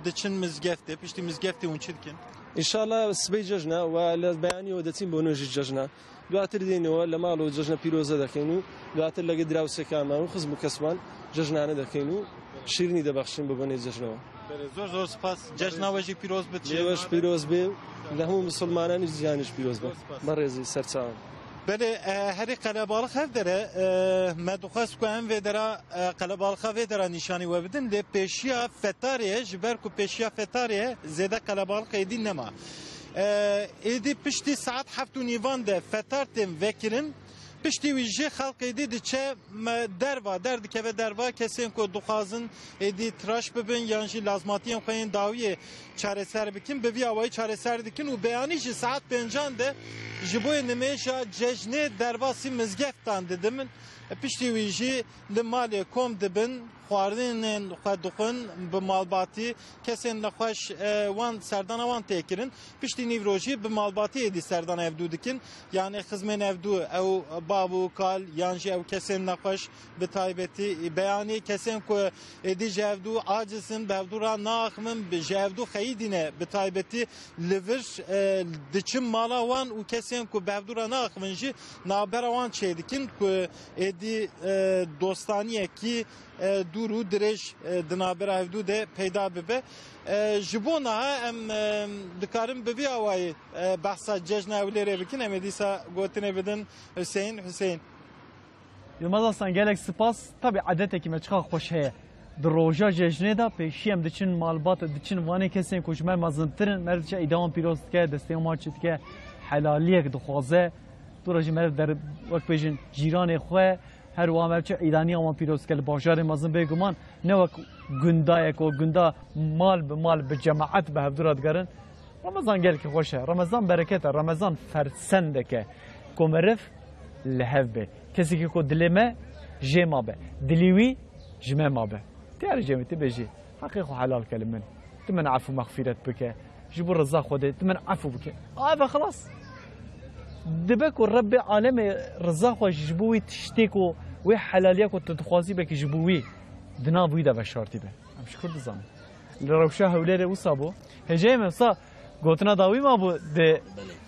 diçin mizgeftê piştî mizgeftê hûn çirkin İnşallah sibê cejna ve li beyanî we deçîn bo nûjî cejna دواتر دینەوە لە ماڵەوە جەژنە پیرۆزە دەکەین و دواتر لەگە دراوسەکانمان و خزم و کەسمان جەژنانە دەکەین و شیرنی دەبەخشین بە بۆنەی جەژنەوە زۆر سپاس جەژناوەژی پیرۆز بێت جێوەش پیرۆز بێ لە هەموو مسلمانانی جیانیش پیرۆز بێ بەڕێزی سەرچاوم بله هری قلبالخ هف داره مدخواست که هم ویدرا قلبالخ ویدرا نشانی و بدن لی پیشیا فتاریه جبر کو پیشیا فتاریه زیده قلبالخ ایدی نما ایدی پشتی ساعت 7:30 ده فتارتیم وکرین پشتی ویژه خلق ایدی چه دردی که دروا کسین که دخوازن ایدی تراش ببین یانجی لازماتیان خوین داویه چاره سر بکن به وی آوایی چاره سر دکن و بیانیش ساعت 5 ده جبوی نمیشه جشن درواسی مزگفتان ددمن پشتی ویژه لمالی کم دبن خواردن خودخون به مالباتی کسین نخوش وان سردان وان تکرین پشتی نیوروژی به مالباتی ادی سردان evdu dikin yani xizmen evdu ev babu kal yanji ev kesen naqaş bi taybeti beyani kesen ku edi evdu acisin bevdura naxmin bi evdu xeyidine bi taybeti livir diçim mala wan u kesen ku bevdura naxminji naberawan çedikin ku edi dostaniye ki duru direş dinaber evdu de peyda bibe jibona em dikarim bevi avay bahsa cejna evlere bikin emedisa gotine bidin Hüseyin Yılmaz Aslan gelek spas tabi adete ki meçka hoş heye droja cejne da peşiyem diçin malbat diçin vane kesin koşmer mazıntirin merdiçe idam pirostke desteği marçitke helaliyek dixwaze duraji mer der vak pejin jiranê xwe her wamerçe idaniya wan pirostke li bajarê mezin bêguman ne wek gundayek o gunda mal bi mal bi cemaat bi hevdura digerin Ramazan gelek hoş e Ramazan bereket e Ramazan fersendeke komerif li hev be kesikî ku dilê me jê mabe dilî wî ji me mabe diyarê cemîtî bêjî heqê xwe helal ke li min tu min afû mexfîret bike جبوا الرزاق خده تمن عفو بك خلاص دبك الرب عالم رزاق جبوي تشتكو وحلاليك وتتخوازي بك جبوي دنا بويدا بشارتي به ام شكر دزان لروشا هولere وصابو هجي مسا قوتنا داوي ما بو de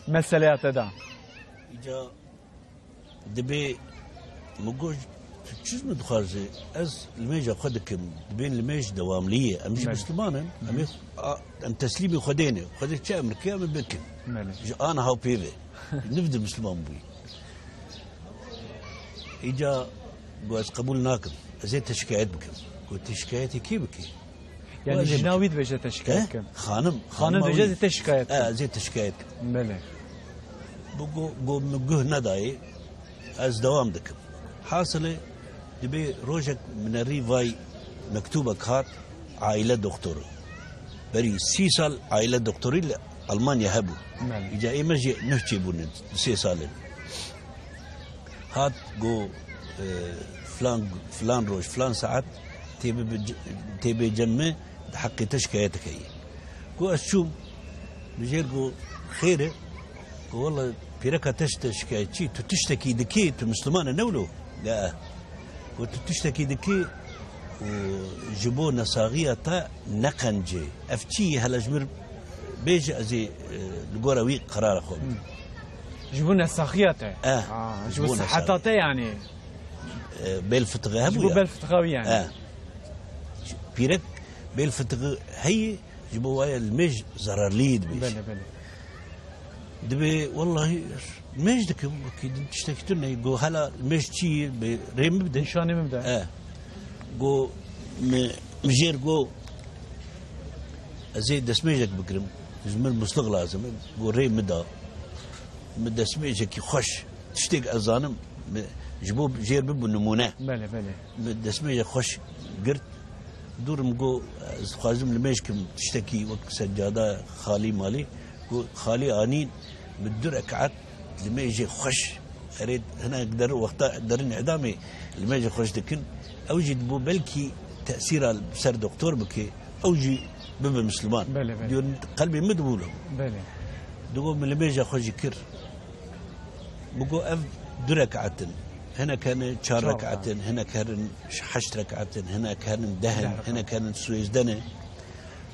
مسألة دا إجا دبي مجوج شو مدخازي از الميجا خدكم بين الميج دواملية أمشي مسلمانا أم تسليمي خديني خديت شيء أمريكا من بكم أنا هاو بيفي نفد مسلمان بوي إجا قواز قبول ناكم أزيد تشكايات بكم قلت شكايتي كي بكي يعني جناويد بيجا تشكايات كم خانم بيجا تشكايات زيد تشكايات بله بقو مجوه نداي از دوام دكم حاصله دبي روجك من الريفاي مكتوبة كات عائلة دكتور بري 6 سال عائلة دكتوري ألمانيا هبو إجا إيمرجي نحكي بون 6 سال هات جو فلان روج فلان ساعات تبي جمع حقي تشكايتك هي جو أشوم بجير جو خيره جو والله بيركا تشكايتي تشتكي دكي مسلمان نولو لا وتشتكي دكي وجبونا صاغية تا نقنجي افتي هلا جمر بيجي ازي القروي قرار اخو جبونا صاغية جبونا صحتاته يعني بالفتغه جبو بالفتغاوي يعني بيرك بالفتغ هي جبوا المج زرار ليد بيش بله دبي والله مش دكم اكيد تشتكي لنا يقول هلا مش شيء بريم مبدا نشاني مبدا جو مجير جو زي دسميجك بكرم زمن مصلغ لازم جو ريم مدا سميجك يخش تشتيق ازانم جبوب جير بب نمونه بله مدا سميجك خش قرت دور مجو خازم لميشكم تشتكي وقت سجاده خالي مالي خالي انين مدر اكعت لما يجي خش اريد هنا اقدر وقتها اقدر اعدامي لما يجي خش دكن اوجد بو بلكي تاثير بسر دكتور بكي اوجي بابا مسلمان بله قلبي مدبوله بله دو من لما يجي خش كر بقو اف دركعتن هنا كان 4 ركعتين هنا كان 8 ركعتين هنا كان دهن هنا كان سويس دنه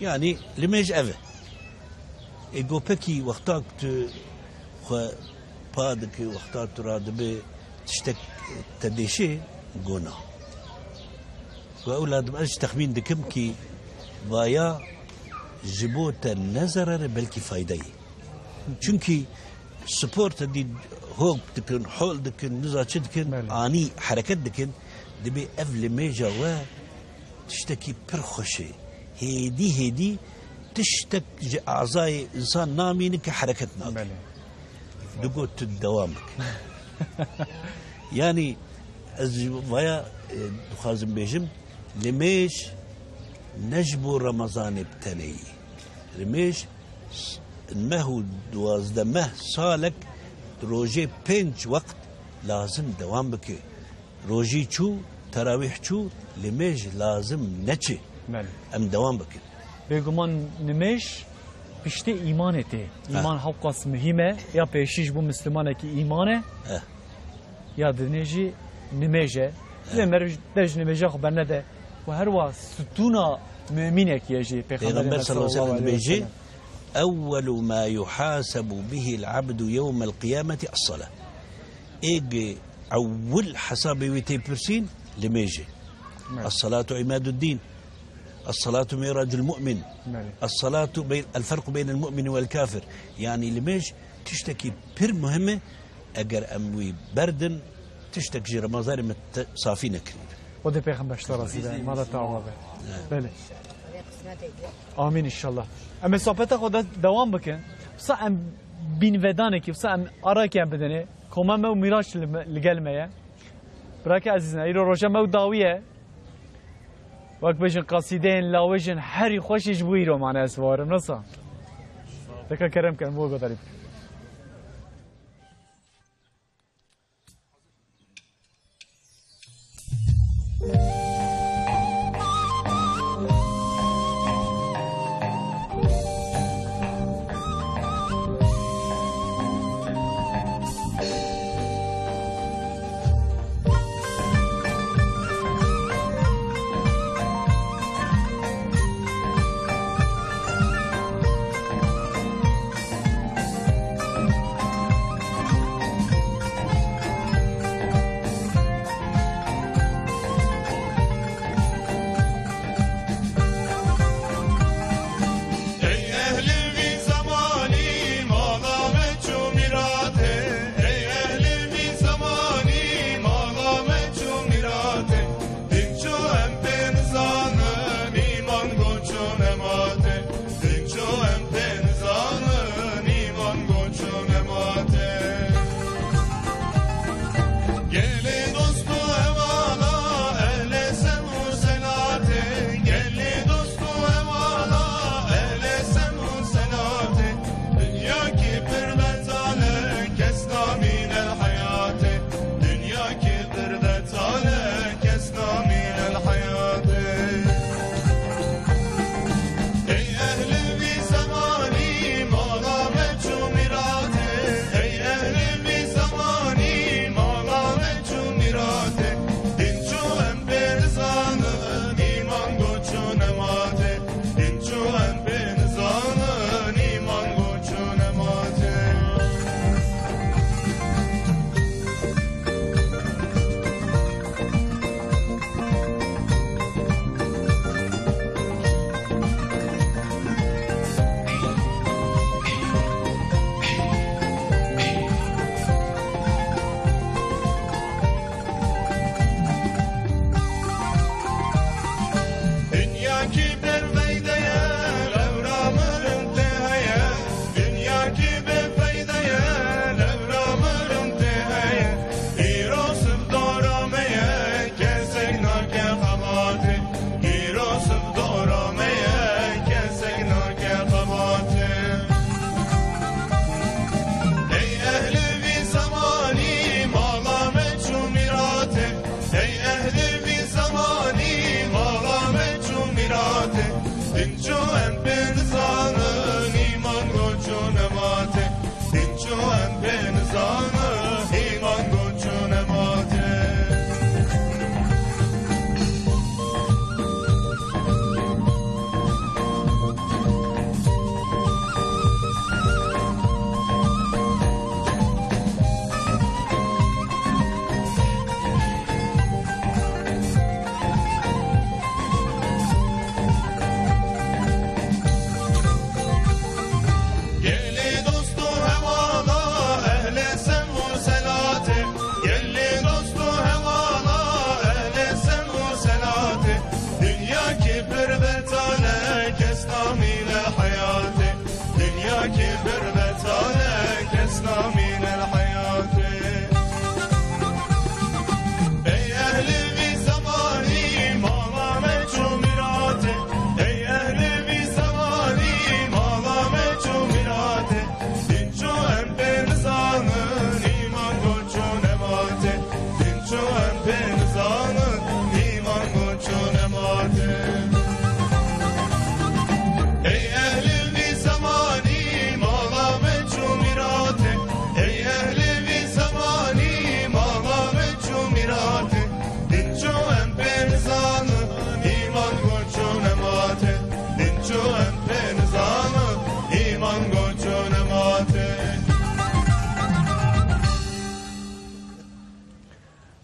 يعني لما يجي افه يقول بكي وقتاك خو بادك وقتاك تراد تشتك تديشي قونا وأولاد ماش تخمين دكم كي ضايا جبوت النظر بلكي فايدة چونكي سبورت دي هوك دكن حول دكن نزاچ دكن اني حركت دكن دبي افل ميجا و تشتكي برخشي هيدي تشتك اعضاء انسان نامينك حركتنا دقوت دوامك يعني ضايا خازم بيجم لميش نجبو رمضان ابتلي لميش ما هو دوازده سالك روجي بينج وقت لازم دوام بك روجي شو تراويح شو لميج لازم نتشي ام دوام بك بيقومان نميش بشتي ايمانته ايمان حقاس مهمه يا بيشيش بو مسلمانه كي ايمانه يا دنيجي نميجه لمرج دج نميجه خبرنا ده وهروا ستونا مؤمنك يجي پیغمبر صلى الله عليه وسلم بيجي أول ما يحاسب به العبد يوم القيامة الصلاة إيجي أول حساب ويتي برسين لميجي الصلاة عماد الدين الصلاة ميراج المؤمن الصلاة الفرق بين المؤمن والكافر يعني لميج تشتكي بير مهمة أجر أموي بردن تشتكي رمضان صافينك وده پیغمبر اشترى سيدا ماذا تعوض بله آمين إن شاء الله أما صحبت خدا دوام بکن بسا ام بین ودانه که بسا ام آرا که ام بدنه کما مو میراش لگلمه براک عزیزنا ایرو روشا مو داویه وقت بجن قصیدین لاوجن هری خوشش بو ایرو معنی اسوارم نصا دکا کرم کن بو گذاریم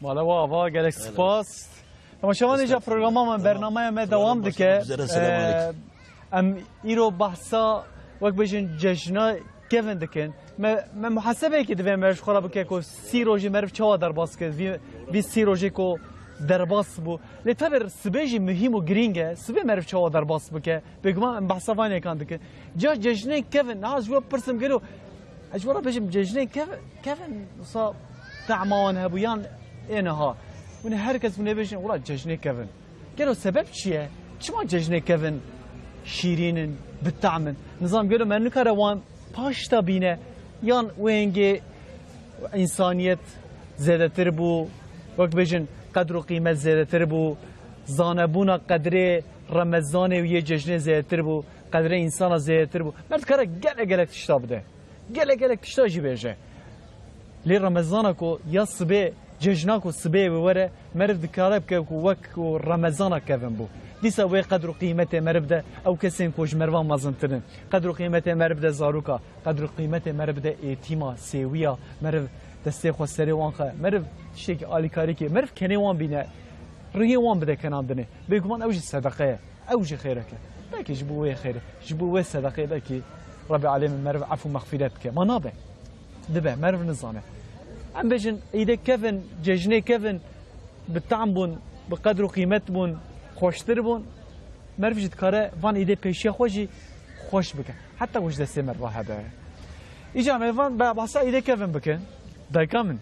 والا واوا گلک سپاس اما شما اینجا پروگرام من برنامه ما دوام دکه ام ایرو بحثا وقت بجن جشنا کیون دکن من محاسبه که دویم مرش خورا بکه که 30 روزی مرف چوا در باز که 20 روزی که در باز بو لطفر سبیجی مهم و گرینگه سبی مرف چوا در باز بکه بگم من بحثا وانی کند که جا جشنه کیون نه جوا پرسم گرو اجورا بجم جشنه کیون صا تعمان هبویان اینها ون هر کس من بجن ولا جشنه کیون گرو سبب چیه چما جشنه کیون شیرین بالطعم نظام قالوا ما نكره وان باشتا بينا يان وينجي انسانيت زيادة تربو وقت بيجن قدر وقيمة زيادة تربو زانبونا قدر رمضان ويا جشن زيادة تربو قدر انسان زيادة تربو مرد كره قلق تشتاب ده قلق تشتاجي بيجه لي رمضان كو يا صبي جشناكو صبي وورا مرد كارب كو وك رمضان كفن بو دیسا وی قدر و قیمت مربده او کسین کوج مروان مازنترن قدر و قیمت مربده زاروکا قدر و قیمت مربده ایتیما سیویا مرب دسته خو سری وان خه مرب شیک آلیکاری کی مرب کنی وان بینه روی وان بده کنام دنه بگمان اوج صدقه اوج خیره که بکی جبوه خیره جبوه صدقه بکی رب العالمین مرب عفو مغفرت که ما نابه دبه مرب نزانه ام بجن ایده کفن ججنه کفن بالطعم بون بقدر و قیمت بون خوشتر بون مرف جد کاره وان ایده پیشی خوشی خوش بکن حتی وش دسته مر واحده ایجا میوان با بحثا ایده کفن بکن دایکا من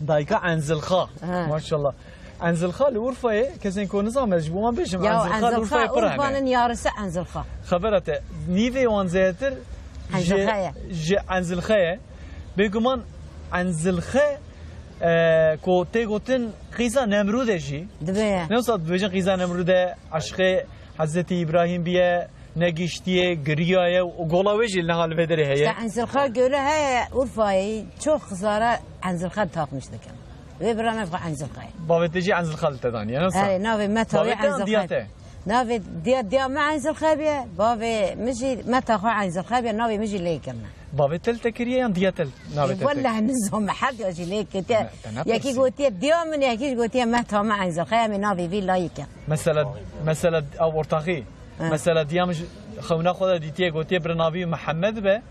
دایکا انزلخا ماشاءالله انزلخا لورفای کسی که نظام مجبور من بشم انزلخا لورفای پره اورفان یارسه انزلخا خبرته نیوی وان زیتر انزلخا بگمان انزلخا کو تیگوتن قیزا نمروده جی دبه نوصل بجن قیزا نمروده عشق حضرت ابراهیم بیه نگیشتیه گریایه و گلاویجی نهال بدره هیه انزلخا گوله های اورفایی چو خساره انزلخا تاقمش دکن وی برانه فقط انزلخا باوتجی انزلخا لتدانیه نوصل اره ناوی متاوی انزلخا ناوی دیا ما انزلخا بیه باوی مجی متاخو انزلخا بیه ناوی مجی لیکرنه بابي تل تكريه يا ديا تل والله نزهم حد يجي ليك ياكي قوتي ديوم من ياكي قوتي ما تو مع زخيا من نافي في لايك مثلا او ورتاخي مثلا ديام خونا خدا ديتي قوتي برنافي محمد به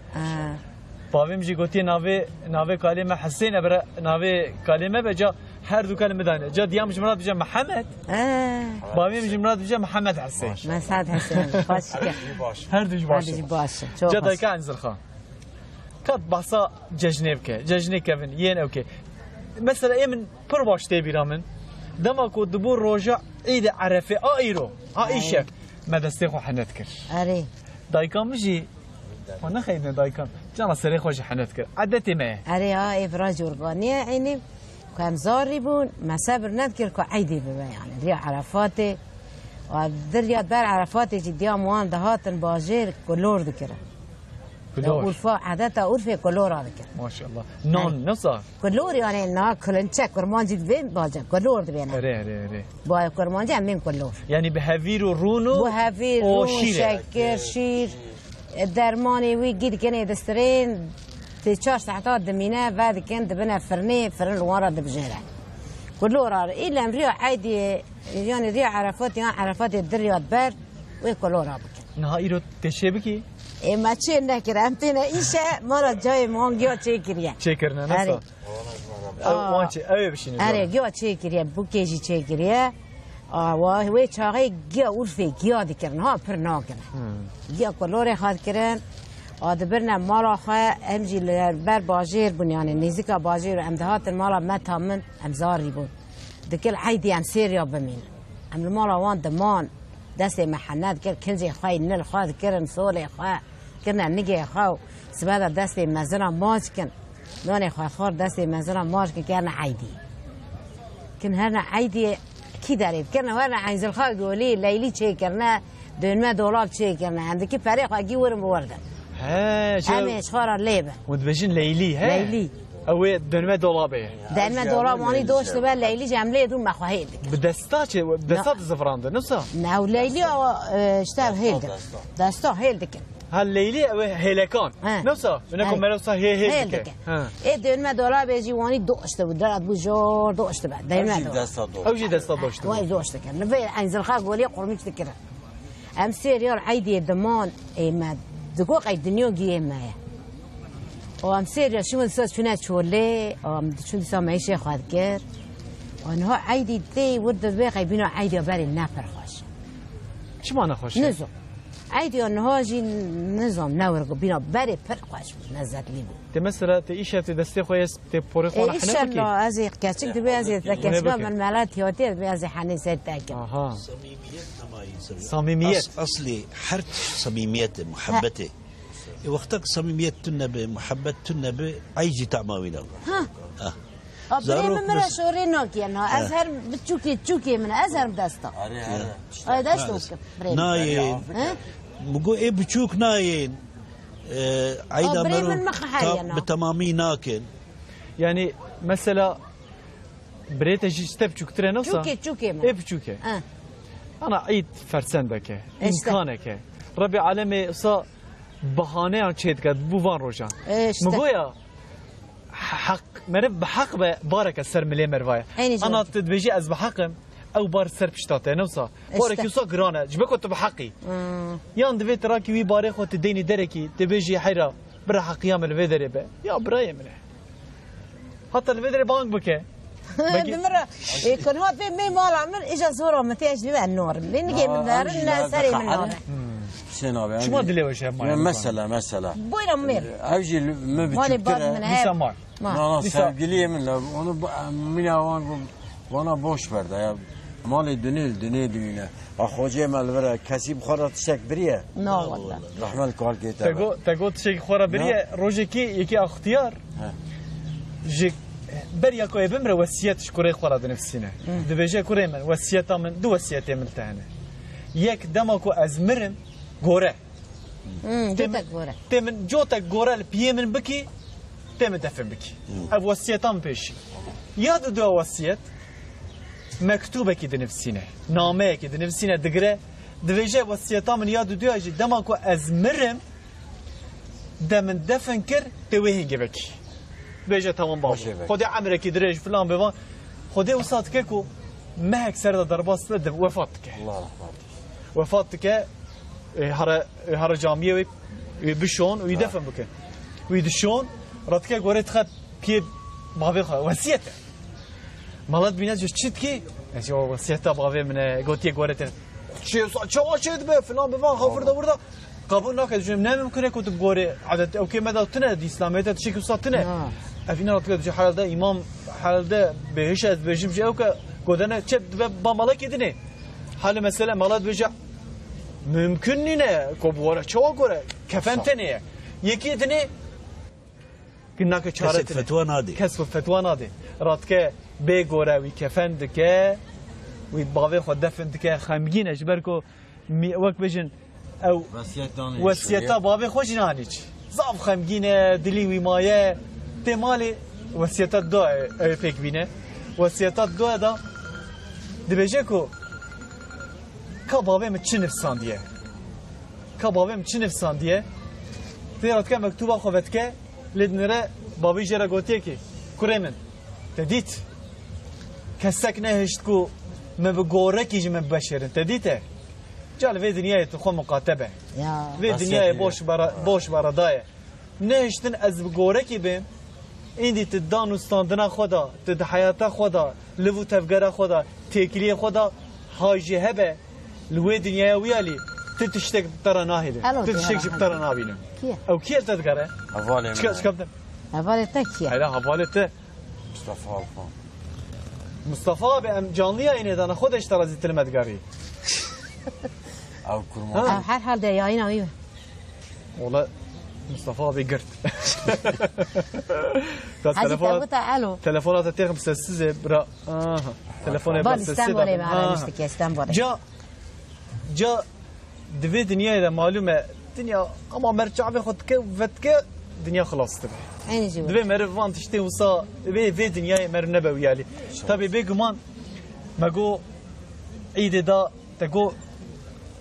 بابي مجي قوتي نافي كلمه حسين بر نافي كلمه بجا هر دو كلمه دانه جا ديام مش مراد بجا محمد بابي مش مراد بجا محمد حسين مسعد حسين باش هر دوش باشه جا دايكا انزل خان كات بحثا ججنه بك ججنه كفن ين اوكي مثلا ايه من پر باش تبيرا من دما كو دبور روجا عيد عرفه ايرو ايشك ما دستيخو حنتكر اري دايكا مجي وانا خيدنا دايكا جانا سري خوش حنتكر عدتي ما اري افراج اورغانيه عيني كان زاربون ما صبر نذكر كو عيدي بما يعني ريا عرفاتي ودريا بار عرفاتي جديا موان دهاتن باجير كلور ذكره كلور عادة أورفي كلور هذا كده ما شاء الله نون نصا كلور يعني نا كلنشة كرمانجي بين باجا كلور دبينا ري باي كرمانجي عمين كلور يعني بهافير ورونو بهافير رون شكر شير درماني وي جيد كني دسترين تشاش ساعات دمينا بعد كان دبنا فرن ورا دبجيرة كلور هذا إلا مريو عادي يعني ريا عرفات يعني عرفات الدريات بار وكلور هذا نهايرو تشبكي ما چه نکرم تینا ایشه مرا جای مان گیا چه کریه چه کرنه نسا وان چه اوه بشینه اره گیا چه کریه بوکیجی چه کریه و چاقی گیا اورفی گیا دیکرن ها پر ناکنه گیا کلوره خواد کرن دبرنا مالا خواه امجی بر باجیر بون یعنی نیزیکا باجیر و امدهات المالا متامن امزاری بون دکل عیدی ام سیریا بمین ام المالا وان دمان دست محنت کرد کنزی خواهی نل خواه کرن سولی خواه کرنا نگه خواه سبادا دست مزرا ماج کن دانه خواه خور دست مزرا ماج کن کرنا عیدی کن هرنا عیدی کی دارید کرنا هرنا عینزل خواه گولی لیلی چه کرنا دونما دولاب چه کرنا اندکی پره خواه گی ورم بوردن همیش خواه لیبه ودبجن لیلی ها لیلی اوه دونما دولابه دونما دولاب وانی دوشت به لیلی جمله دون مخواهید بدستا چه بدستا زفرانده نفسه نه لیلی اشتر هیلد دستا هیلد کن هالليلي او هيلكان نفسه انكم مرسا هي دكه ايه دون دولا بيجي واني دوشته بدرات بجور دوشته بعد دايما اوجي دستا دوشته واي دوشته كان في انزل خا قولي قرمش تكره ام سيريال عيدي دمان اي ما دقوق الدنيا جي معايا وام سيريال شو نسوي شنو شولي ام شو نسوي معيشه خاطر وانه عيدي دي ود بيقي بينو عيدي بالي النافر خوش شو معنى خوش نزو عيدي انه هاجي نظام نور بينو بالي فرقاش نزات لي تي مثلا تي ايش دستي خويس تي بوري خونا حنا ان شاء الله ازي كاتشك دبي ازي كاسباب من مالات هوتيل دبي ازي حني سيتاك اها صميميات اصلي حرت صميميات محبته وقتك صميميات تنبه محبه تنبه عيجي تعماوينا ها بريم مرة شوري نوكي انه ازهر بتشوكي من ازهر بدستا اي داشتوك بريم ناين مقو ايه بتشوك ناين عيدا مرو بتمامي ناكن يعني مثلا بريتا جيستب تشوكتري نفسها تشوكي ايه بتشوكي انا عيد فرسندك امكانك ربي عالمي صا بهانه عن شيء قد بوفان روجان مقويا حق مرب بحق بارك السر ملي مروايا انا تدبيجي از بحقم او بار سر بشتاته نوصا بارك يوصا قرانه جبكو تبحقي يان دفي تراكي وي باري خو تديني دركي تبيجي حيرا برا حق يام الفيدري به يا براي منه حتى الفيدري بانك بكي بمرة يكون هو في مي مال عمل اجا زوره ما فيهاش بيبقى النور لان جاي من دار الناس سري من النور شنو شو ما ادري وش مثلا بوين مير اوجي ما بتفكر لا سرگیلی من وانا boş verdi ya مال دنيا اخوجي مال برا كسب خورا تشك بريه لا والله رحمه الكال كيتا تقول تشك خورا بريه روجكي يكي اختيار جي بريا كو بمر وصيت شكوري خورا نفسنا دبيجي كوري من وصيت من دو وصيت من تاعنا يك دمكو ازمرم غوره جوتك غوره تمن جوتك غوره البيمن بكي تم دفن بكي اب وصيتان بيش ياد دو وصيت مكتوبه كده نفسينا نامه كده نفسينا دغره دبيجي وصيتان من ياد دو اجي دمكو ازمرم دمن دفن كر توهين جبكي بيجي تمام بابا خدي عمرك دريج فلان بيبان خدي وصات كيكو مهك سرد ضربات لدم وفاتك الله رحمه وفاتك هر جامعه بشون ويدفن بك ويدشون راتك غورت خد بي بابي خا وصيته مالات بينا جو تشتكي اجي وصيته بابي من غوتي غورت شو شد به فلان بفان خفر دوردا قبول ناكد جو ممكن كنت بغوري عدد او كيما دا تنه دي اسلاميته تشيك وصاتنه افينا راتك جو حال ده امام حال ده بهش از بجيم جو كودنا تشد بمالك دينه حال مثلا مالات بيجا ممكن نه كوبورا شو غورا كفنتني يكي دني كنا كشارة فتوى نادي كسب فتوى نادي راتك بيغورا ويكفندك ويبغى خد دفنك خمجين اجبركو وقت بجن او وصيتا بابي خوش نانيج صاف خمجين دلي ومايه تمالي وصيتا دو فيك بينه وصيتا دو دا دبيجكو كبابي متشنف سانديه كبابي متشنف سانديه تيرات كان مكتوبه خوفتك لدنره بابي جرا قوتيكي كريمن تديت كسك نهشتكو ما بقورك يجي من بشر تديته جال في دنيا تخو مقاتبه في دنيا بوش بردايه نهشتن از بقورك بهم اندي تدان استاندنا خدا تد حياتا خدا لفو تفگرا خدا تکلی خدا حاجه هبه لوی دنیا ویالی تتشتك ترى ناهده تتشتك ترى نابينه او كيل تذكره هفالي شكبت هفالي تكيه هلا هفالي مصطفى الفان مصطفى بام جانليه اينه انا خودش ترى زيت المدقاري او كرمان او حال ده ياينا ويبه والله مصطفى بيقرت تلفونات تيخ مسسسه برا تلفون مسسسه جا دفي دنيا اذا معلومه دنيا اما مرجع بخد فتك دنيا خلاص تبع دفي مرفان تشتي وصا في دنيا مر نبويالي طبي بيجمان ماجو عيد دا تقو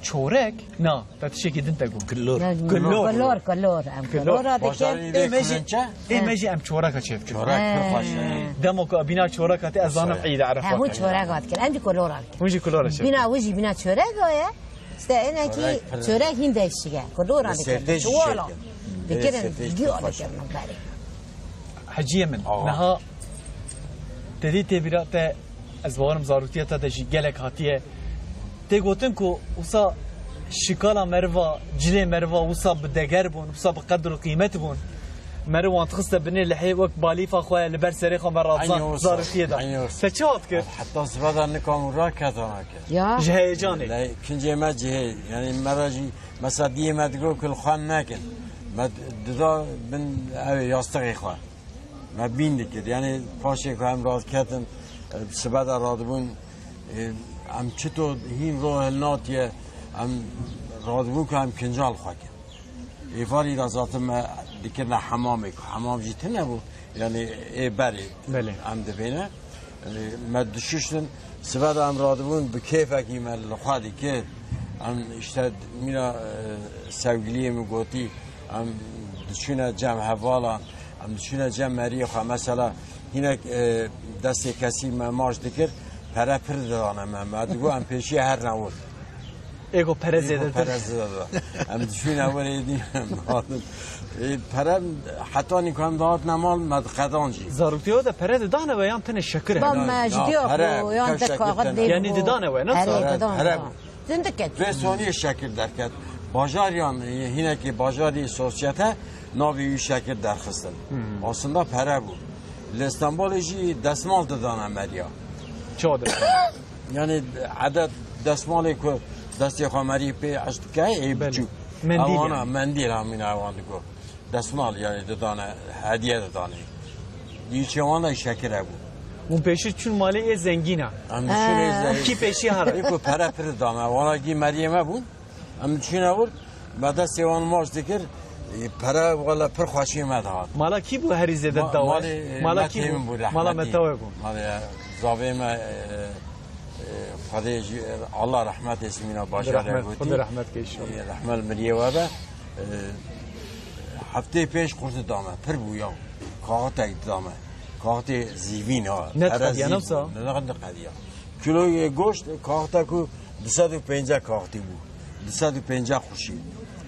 چورک نه تشکی دن تگو كلور كلور كلور ام كلور ماجي ام چورک چف چورک خوش دمو که بینا چورک تی ازانم عید عرفات هو چورک هات كل عندي كلور وجي كلور چف بينا وجي بينا چورک هيا استنى كي چورک هندشيگه كلور عندك شوالا بكرن فيديو على كرنا بالي حجيه من نها تدي تبيرات ازوارم زاروتيه تا دجي گلك هاتيه تی گوتن کو وسا شکالا مروا جلی مروا وسا بدگر بون وسا بقدر و قیمت بون مروان تخصت بني لحي وقت باليفا خويا لبر سريخو مرات زارتيه دا تشات كر حتى زبادة نكون راكت يا جهيجاني لا كنجي ما جهي يعني مراجي مثلا دي ما تقول كل خان ناكل ما ددا بن ياستغي خوا ما بين دكر يعني فاشي كهم راز كاتن زبادة رادبون ام چطور هین راه ناتیه ام رادبون که ام کنجال خواهد ایفاری را ذاتم دکرنا حمام جیته نبود یعنی ای بری ام دبینه ما دششتن سباد ام رادبون به کیف اگیم لخوادی که ام اشتاد میرا سوگلیه میگوتی ام دشونه جمع حوالا ام دشونه جمع مریخ مثلا هینک دست کسی ماش دکر پره پر دادم من دیگه ام پیشی هر نور ایگو پره زیاده ام دشوی نور ایدیم پره حتی نیکم داد نمال مد قدانجی زاروتیو ده پره دانه و یان تن شکره با مجدیو کو یان تکاغد دی یعنی دانه و نه پره زندکت رسونی شکل درکت باجاریان هینه که باجاری سوسیته ناوی شکل درخستن aslında pere bu İstanbul'u desmal dağına Maria چادر يعني عدد دستمالي كو دستي خمري بي عشتكاي اي بچو اوانا منديل همين اوان دكو دستمال يعني ددانا هديه دداني يچي وانا شكر ابو اون پیشی چون مالی ای زنگینه کی پیشی هر يكو پرا پر دانا وانا گي مريم ابو ام چون اول بعد سيوان ماش دكر پرا ولا پر خوشي مدار مالا کی بو هری زده دوا مالا کی بو مالا متاوه بو مالا زاویه خدای الله رحمت اسمینا باشه خدا رحمت کیش رحمت مریه و به هفته پیش قرص دامه پر بویا کاغت دامه کاغت زیوین ها نتقدیا نفسا نتقدیا کیلو گوشت کاغت کو 250 کاغتی بود 250 خوشی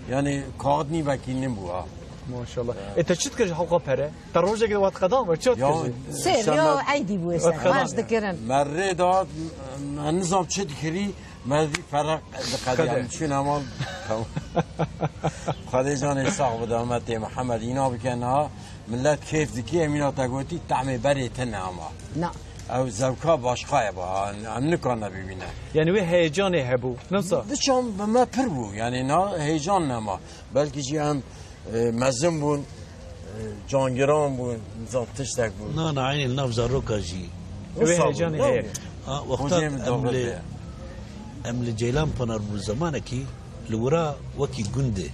یعنی کاغت نی وکیلیم بو ها ماشاءالله انت چت کردی حلقه پره در روزی که وقت قدام و چت کردی سر یا عیدی بو است واش دکرن مره داد نظام چت کردی مردی فرق قدیم چون اما خدای جان صاحب دامت محمد اینا بکنه ملت کیف دکی امینا تگوتی طعم بری تنه اما نه او زوکا باشقای با هم نکنه ببینه یعنی وی هیجانی هبو نمسا دچم ما پر بو یعنی نه هیجان نما بلکه جی هم مزم بون جانگران بون نظام تشتک بون نه نه عینی النفس روکا جی وی هیجانی هی وقتا امل جیلان پنر بو زمانه کی لورا وکی گنده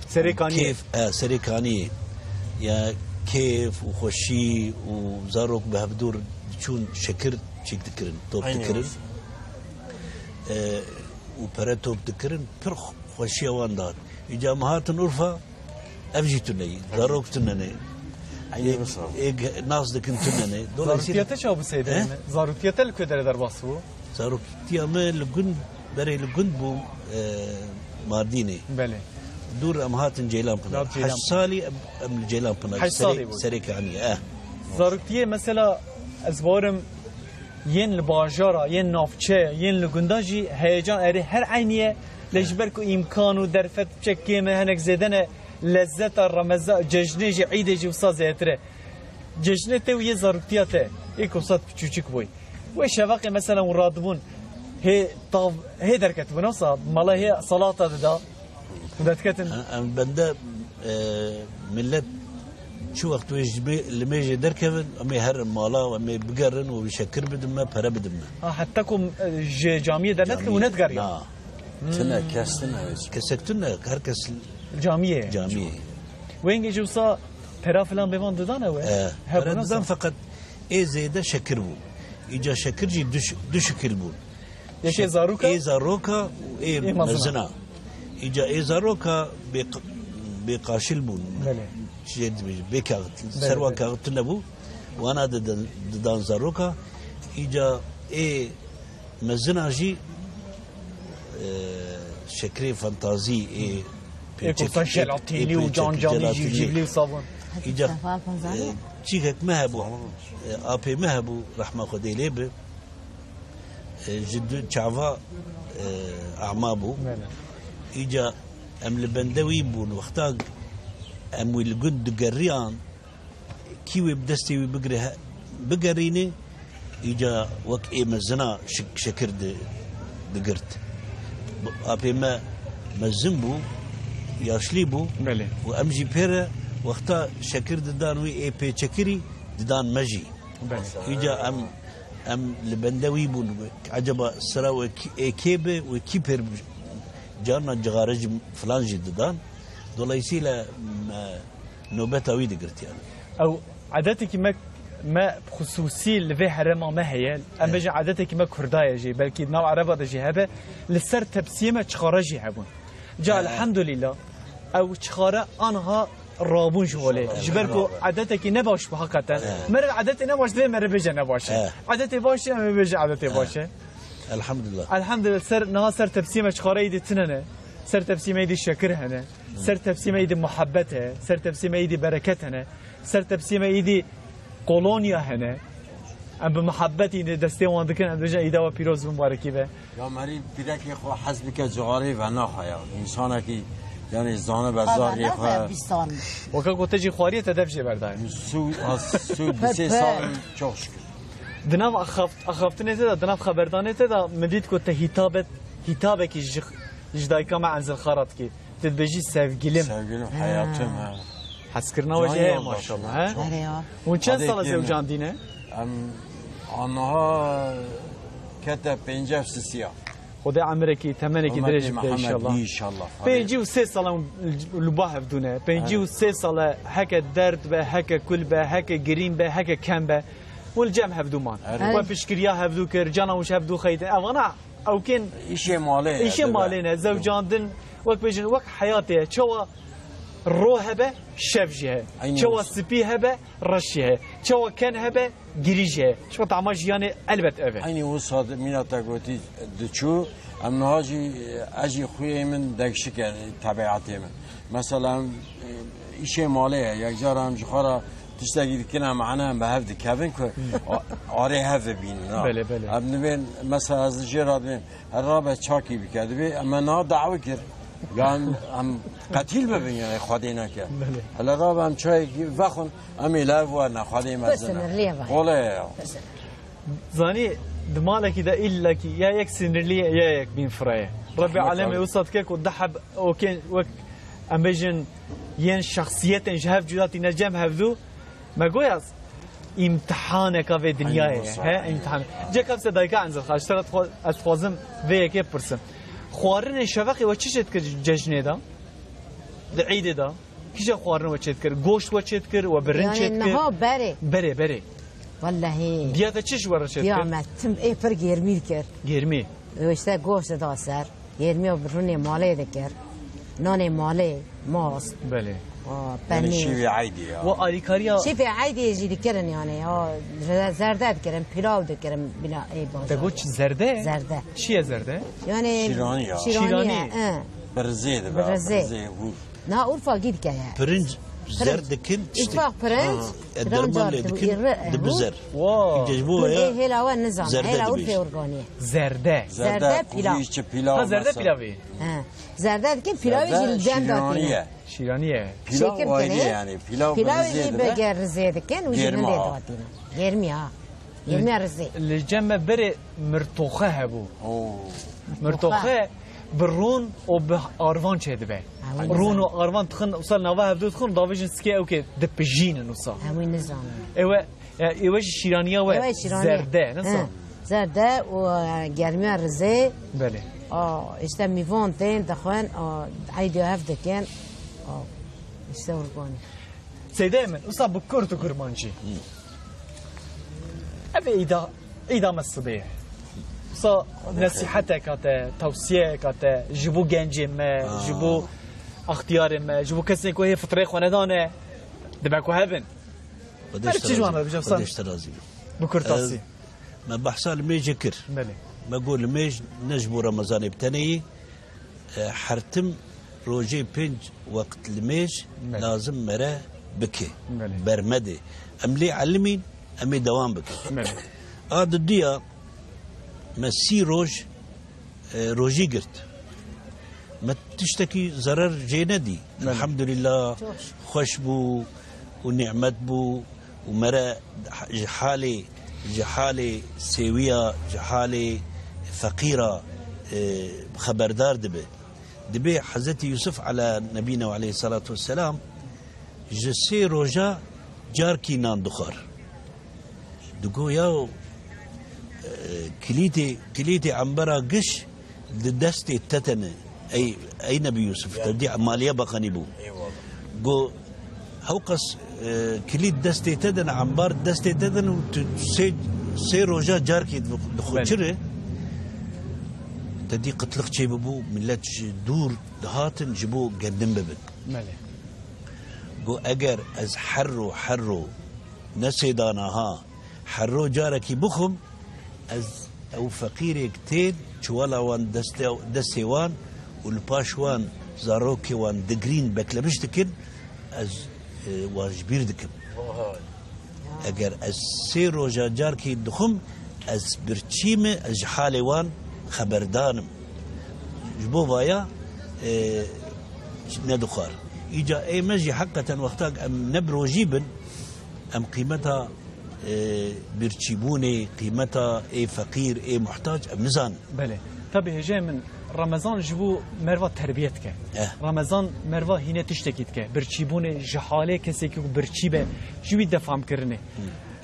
سریکانی کیف سریکانی یا کیف و خوشی و زاروک به بدور چون شکر چیک دکرن توپ دکرن و پره توپ دکرن پر خوشی وان داد ایجا مهاتن عرفا افجی تنهی زاروک تنهی ناس دکن تنهی زاروتیته چه بسیده زاروتیته لکدره در باسو زاروتیه ما لگند برای لگند بو ماردینه بله دور امهاتن جيلان بنا حسالي ام جيلان بنا سريك عني زاروتيه مثلا ازبارم ين الباجارا ين نافچه ين لگنداجي هيجان اري هر عينيه لجبركو امكانو درفت چكيمه هنك زدن لذت رمضان جشنجي عيدجي وصازيتره جشنته ويه زاروتياته ايكو صات küçük boy و شفاقي مثلا ورادبون هي طاف هي دركت بنصا مالا هي صلاه ده دتكتن بندا ملت شو وقت ويجبي لما يجي دركبن امي هر مالا امي بقرن وبيشكر بدم para بدم حتىكم جامعه دنت ونتقري تنا كاستنا كسكتنا herkes جامعه وين جوصا para falan بيوان ددانه و هبنا فقط اي زيده شكر بو اجا شكر جي دشكل بو یکی زاروکا ای زاروکا و ای مزنا ایجا ای زاروکا بقاشل بون بله شد بکاغت سروا کاغت نبو وانا ددان زاروکا ایجا ای مزنا جی شکری فانتازی ای کوتا جلاتینی و جان جانی جیبلی و صابون ایجا چیکک مهبو آپی مهبو رحمه خدای لیبه جدو چاوا اعمابو ایجا ام لبندوی بون وقتا ام ویلگون دگریان کیوی بدستی وی بگرینه ایجا وک ای مزنا شکر دگرت آپی ما مزن بو یاشلی بو و ام جی پیره وقتا شکر ددان وی ای پی چکری ددان مجی ایجا ام لبندوی بون عجبا سرا و کیبه و کیپر جانا جغارج فلان جددان dolayısıyla nöbet avi digrt yani. او عادتك ما خصوصي لفي حرما ما هي ام بجي عادتك ما كردايه جي بلكي نوع عربه جي هبه لسر تبسيمه تشخرجي هبون جاء الحمد لله او تشخره انها رابون شغله جبركو عادتك نباش بحقيقه مر عادتي نباش ذي مر بيجي نباش عادتي باشه ما بيجي عادتي باشه الحمد لله الحمد لله سر نها سر تبسيمه تشخره يدي تننه سر تبسيمه يدي شكر هنا سر تبسيمه يدي محبته سر تبسيمه يدي بركتنا سر تبسيمه يدي قولونيا هنا ام بمحبتي دستي وان دكن ام بجا ايدا وبيروز مباركي به يا مريم بيدك يخو حسبك جغاري وناخا يا انسانك يعني زانه بازار يخو وكا قلت خواريه تدفجي برداي سو بسي سال çok şükür دناف اخفتني تدا دناف خبرداني تدا مديت كنت هتابك جدايكا مع انزل خرطكي تدبجي sevgilim hayatım ha حسكرنا وجهه ما شاء الله ها وين كان صار زوجان دينا انها كتب 50 سيا خدای عمرکی تمنکی درج بده ان شاء الله 53 سال لباه بدونه 53 سال هک درد به هک کل به هک گرین به هک کم به والجمع هبدو مان و بشکریا هبدو کر جانا وش هبدو خیت اوانا او کن ایش ماله زوجان دن وقت بجن وقت حیاته چوا روح به شفجه چوا سپی به رشه چوا کن به گریجه شو طعماش يعني البت ابي aynı o saat minata goti dçu amnaji aji خوی من دکشک طبیعتی من مثلا işe male یک جارم جخارا تشتغل كنا معنا بهفد كافن كو اري هاف بين بله بله ابن بين مثلا از جراد بين الرابع چاكي بكاد بي اما نا دعوه كر يعني ام قتيل ببين يعني خدينا كه هلا رابع ام چاي وخون ام لاف وانا خدي مثلا ولا زاني دمالك ده الا كي يا يك سنرليه يا يك بين فرايه ربي علامه وسط كيك وضحب اوكي امبيجن ين شخصيات جهاف جداتي نجم هفذو ما قوياز امتحانك في دنيا ها امتحان جا كفسه دايكا انزل اشترت اتخوازم في كي برسم خوارن شفقي وچشت كر جشنه دا العيد دا كيجا خوارن وچت كر گوشت وچت كر وبرنچت كر يعني نها بري بري والله دياتا چش ورشت كر يا متم اي پر گرمي كر گرمي وشتا گوشت دا سر گرمي وبروني ماله دكر ناني ماله ماست بله يعني شيء عادي وآليكاريا شيء عادي يجي دكرن يعني زرده دكرن بيلاو دكرن بلا اي باش تقول زرده زرده شيء زرده يعني شيراني برزيد برزيد نا أورفا جيد كيا برنج زردكن اتفاق برنج الدرمان لكن دبزر واو يجيبوها ايه هلا وين نظام هلا أورفا أورجانية زرده بيلاو زرده بيلاوي زرده كن بيلاوي جيل الجان داتينا شيرانية بيلاو وايدي يعني بيلاو اللي بقى رزيد كن وجيل داتينا يرمي يرمي رزيد الجمع بري مرتوخه هبو مرتوخه برون وبأروان شدبه رون وأروان تخن وصل نواه بدو تخن ضاوجن سكي أو كده دبجين نصا همين نظام إيوه شيرانية و زرده نصا زرده وجرمي رزي بله işte mivon ten دخوان عيدي هفده كان işte أورجاني سيدايمن وصل بكرتو كرمانجي أبي إيدا مصبيح صا نصيحتك هات توصيهك هات جبو جنج ما جبو اختيار ما جبو كسي كوي فطريق وندانه دبكو هبن قديش ترازي بكرتاسي ما بحصل ميج كر ما اقول ميج نجبو رمضان بتني حرتم روجي بنج وقت الميج لازم مراه بكي برمدي املي علمين امي دوام بكي هذا الديا مسي روجي قرت ما تشتكي ضرر جيندي الحمد لله خوش بو ونعمت بو ومرا جحالي سوية جحالي فقيرة خبردار دبي حضرت يوسف على نبينا وعليه الصلاة والسلام جسي روجا جاركي نان دخار دقو ياو كليتي عنبرا قش دستي تتنى اي نبي يوسف تردي عماليه بقني بو قو هوقس كليت دستي تدن عنبر دستي تدن سي روجا جاركي دخل شره تدي قتلق شي ببو ملت دور دهاتن جبو قدم ببن مالي قو اگر از حرو نسيدانها حرو جاركي بخم از او فقير كتير شوالا وان دستي وان والباشوان زاروكي وان دقرين بكلمش دكن از واجبير دكن اگر از سي روجا جاركي دخم از برچيمه از حالي وان خبردانم جبو بايا ندخار ايجا اي مجي حقا وقتاك ام نبرو جيبن ام قيمتها برچيبوني قيمتها اي فقير اي محتاج ام نزان بله طبعا جاي من رمضان جبو مروا تربيتك رمضان مروا هنا تشتكيتك برچيبوني جحاله كسي كو برچيبه جوي دفعم كرنه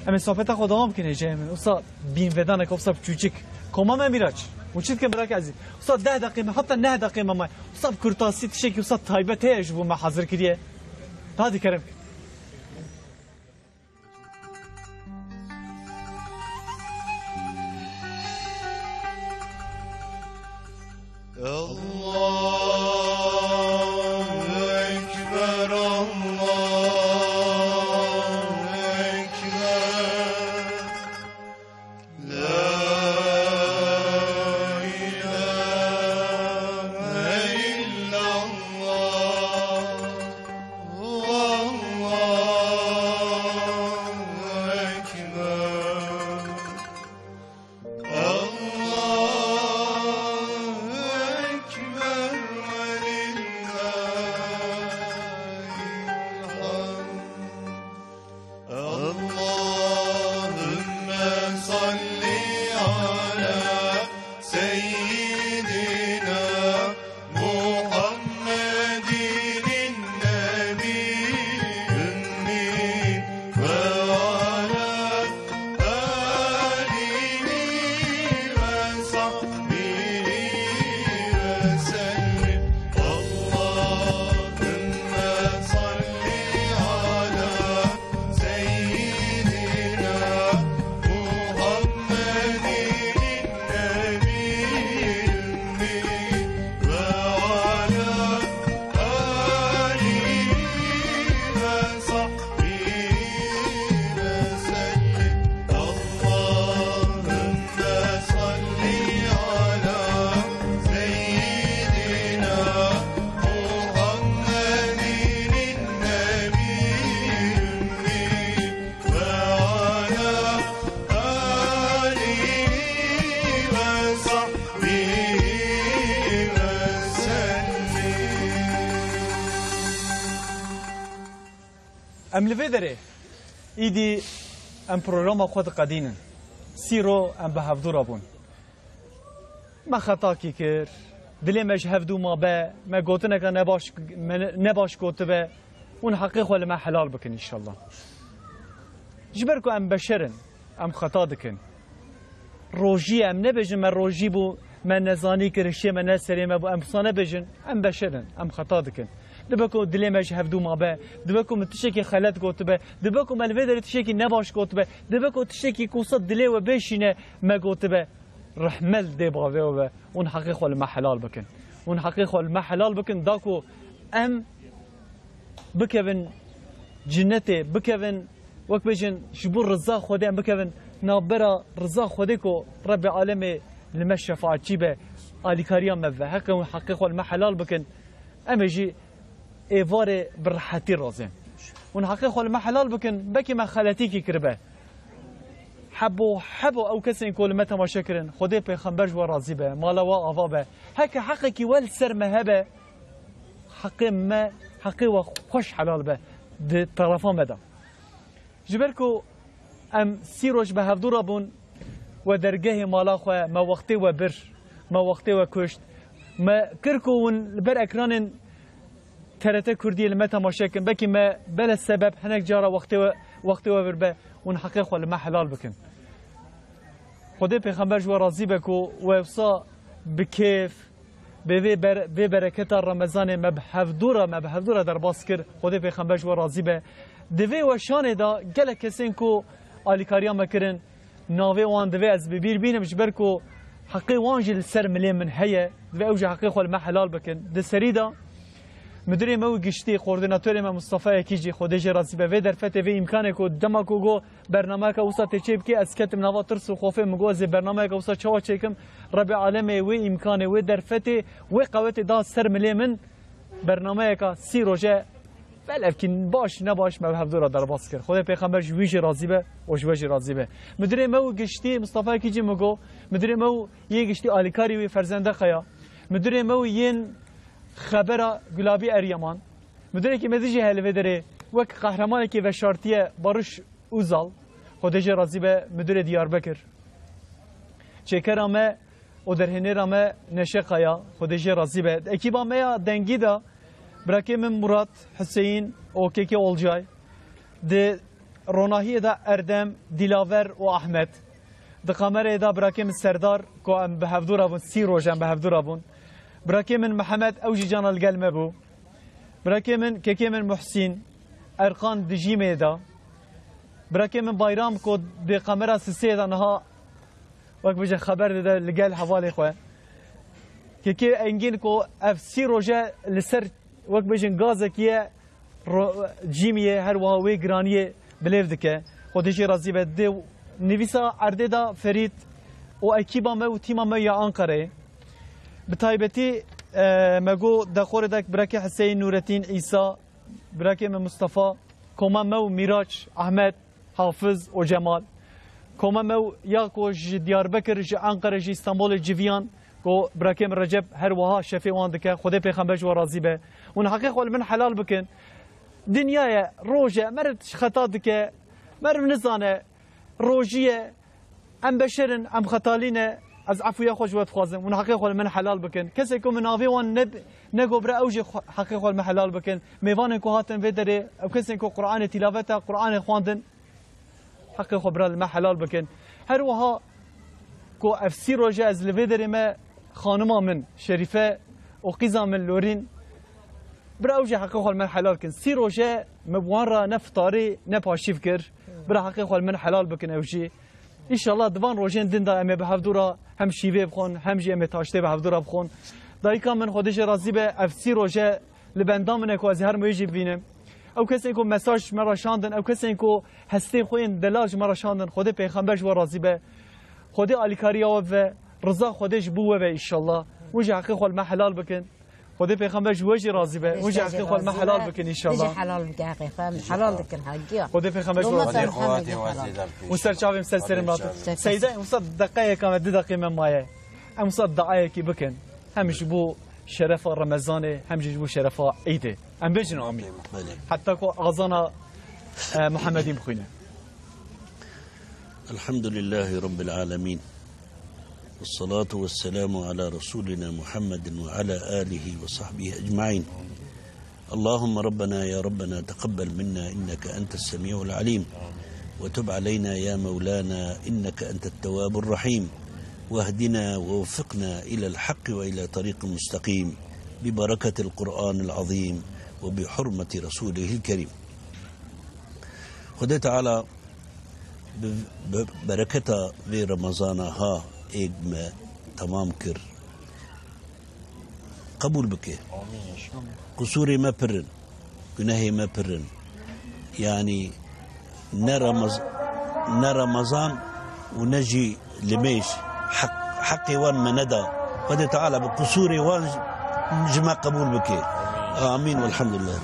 اما صحبت خدام كنه جاي من وصا بين ودانك وصا بچوچك كوما ما ميراج وشيت كم براك عزيز وصا 10 دقيقه حتى 9 دقيقه ما وصا كرتاسي تشكي وصا تايبت هي جبو ما حاضر كريه هذه كرم ام لفيدري ايدي ام بروجرام خود قدينا سيرو ام بهفدور ابون ما خطاكي كر دلي مش هفدو ما با ما قوتنا كان نباش كوتبه ون حقيق ولا ما حلال بكن ان شاء الله جبركو ام بشرن ام خطا دكن روجي ام نبجن ما روجي بو ما نزاني كرشي ما نسري ما بو ام صانه بجن ام بشرن ام خطا دكن دبكو دلي مش هفدو ما با دبكو متشكي خلات كوتبه دبكو مالفيدر تشكي نباش كوتبه دبكو تشكي كوصد دلي وبيشينه ما كوتبه رحمل دي باوي ون حقيقه الما حلال بكن ون حقيقه الما حلال بكن داكو ام بكبن جنتي بكبن وك بيجن جبور رزاق خودي ام بكبن نابرا رزاق خوديكو رب العالمين لما الشفاعه تجيبه الي كاريا مبه هكا حقيقه الما حلال بكن ام يجي ايفاري برحتي رازم ون حقيقه الما حلال بكن بكي ما خالتيكي كربه حبو او كسين كل متى ما شكرن خدي پیغمبر جو راضي به مالا وا اوا به هكا حقك ول سر مهبه حقي ما حقي وخوش حلال به د طرفا مدا جبركو ام سيروج به هفدور بون و درگه مالا خو ما وقتي و بر ما وقتي و كشت ما كركو ون بر اكران ترته كردي المتى ما شكن بكي ما بلا السبب هناك جاره وقتي و بربه ون حقيقه لما حلال بكن خدي پیغمبر جو راضي بكو وفصا بكيف به بركت رمضان مبهفدورا در باس کر خدي پیغمبر جو راضي به دوی و شان دا گله کسین کو الیکاریا مکرن ناوی وان دوی از ببیر بینم جبرکو حقي وانجل سر ملي من هي دوی اوج حقيقه الما حلال بكن د سريدا مدير مو گشتي کوردیناتور ما مصطفی کیجی خودش راضی به در فته و امکانه کو دماکو گو برنامه کا وسط چیب کی از کتم نوا ترس و خوف مگوز برنامه کا وسط چوا چیکم رب العالمین و امکانه و در فته و قوت دا سر ملي من برنامه کا سی روزه ولكن باش نباش ما هفدورا در باس کرد خود پیغمبر جویج راضی به و جویج راضی به مدیر مو گشتي مصطفی کیجی مگو مدیر مو یه گشتي الیکاری و فرزنده خیا مدیر مو ین خبره گلابی اریمان مدیر کی مزیج هلوه داره وک قهرمانی که و شرطیه بارش اوزال خودش راضی به مدیر دیاربکر چکرامه و در هنرامه نشه خیا خودش راضی به اکیبا میا دنگی دا براکم مراد حسین و کیکی اولجای ده روناهی دا اردم دیلاور و احمد ده قمر دا براکم سردار که ام به هفدور ابون سی روزم به هفدور ابون براكي من محمد أوجي جانا القلم بو براكي من كيكي من محسن أرقان دجي ميدا براكي من بايرام كود دي قمرة سيدا نها وك بجا خبر ده لقال حوالي خواه كيكي انجين كو اف سي روجا لسر وك بجن غازكيه جيميه هر واوي جرانيه بليف دكه خودشي رازي بده نويسا ارده دا فريد و اكيبا ما و تيما ما يا انقره بتايبتي مگو دخور دك براكي حسين نور الدين عيسى براكي من مصطفى كوما مو ميراج احمد حافظ وجمال كوما مو ياكو دياربكر ج انقره ج اسطنبول جيفيان كو براكي من رجب هر وها شفي وان دك خدي پیغمبر جو راضي به ون حقيقه من حلال بكن دنيا روجه مرت خطا دك مر نزانه روجيه ام بشرن ام خطالينه از عفويا خوش ود خوازم ون حقيقه من حلال بكن كسي كو من اوي وان نگو برا اوج حقيقه من حلال بكن ميوان كو هاتن فيدري او كسي كو قران تلاوته قران خواندن حقيقه برا ما حلال بكن هر وها كو افسي روجا از لفيدري ما خانما من شريفه وقيزا من لورين برا اوج حقيقه من حلال كن سي روجا مبوان نفطاري نباشي فكر برا حقيقه من حلال بكن اوجي ان شاء الله دوان روجين دين دا ام بهفدورا هم شيفه بخون هم جي ام تاشته بهفدورا بخون دايكا من خودش راضي به افسي روجا لبندام من كو از هر موجي بينم او کسی کو مساج مرا شاندن او کسی کو هستی خوین دلاج مرا شاندن خود پیغمبر جو راضی به خود الیکاریا و رضا خودش بو و ان شاء الله وجه حقیق ما حلال بکن خود پیغمبر جو وجه راضی به وجه حقیق ما حلال بکن ان شاء الله حلال بکن حقیقا حلال بکن حقیقا خود پیغمبر جو راضی مستر چاویم سلسله مرات سیده مصد دقیقه کم 2 دقیقه من مایه مصد دقیقه کی بکن همش بو شرف رمضان همجي بو شرف عيده ام بجن امين حتى كو اغزانا محمدين بخوينا الحمد لله رب العالمين والصلاة والسلام على رسولنا محمد وعلى آله وصحبه أجمعين اللهم ربنا يا ربنا تقبل منا إنك أنت السميع العليم وتب علينا يا مولانا إنك أنت التواب الرحيم واهدنا ووفقنا إلى الحق وإلى طريق مستقيم ببركة القرآن العظيم وبحرمة رسوله الكريم خدای تعالی برکت و رمضان ها ایک ما تمام کر قبول بکه قصوري ما برن گناهي ما برن يعني نا رمضان ونجي لميش حقي وان ما ندى قد تعالى بقصوري وان جمع قبول بكي آمين والحمد لله.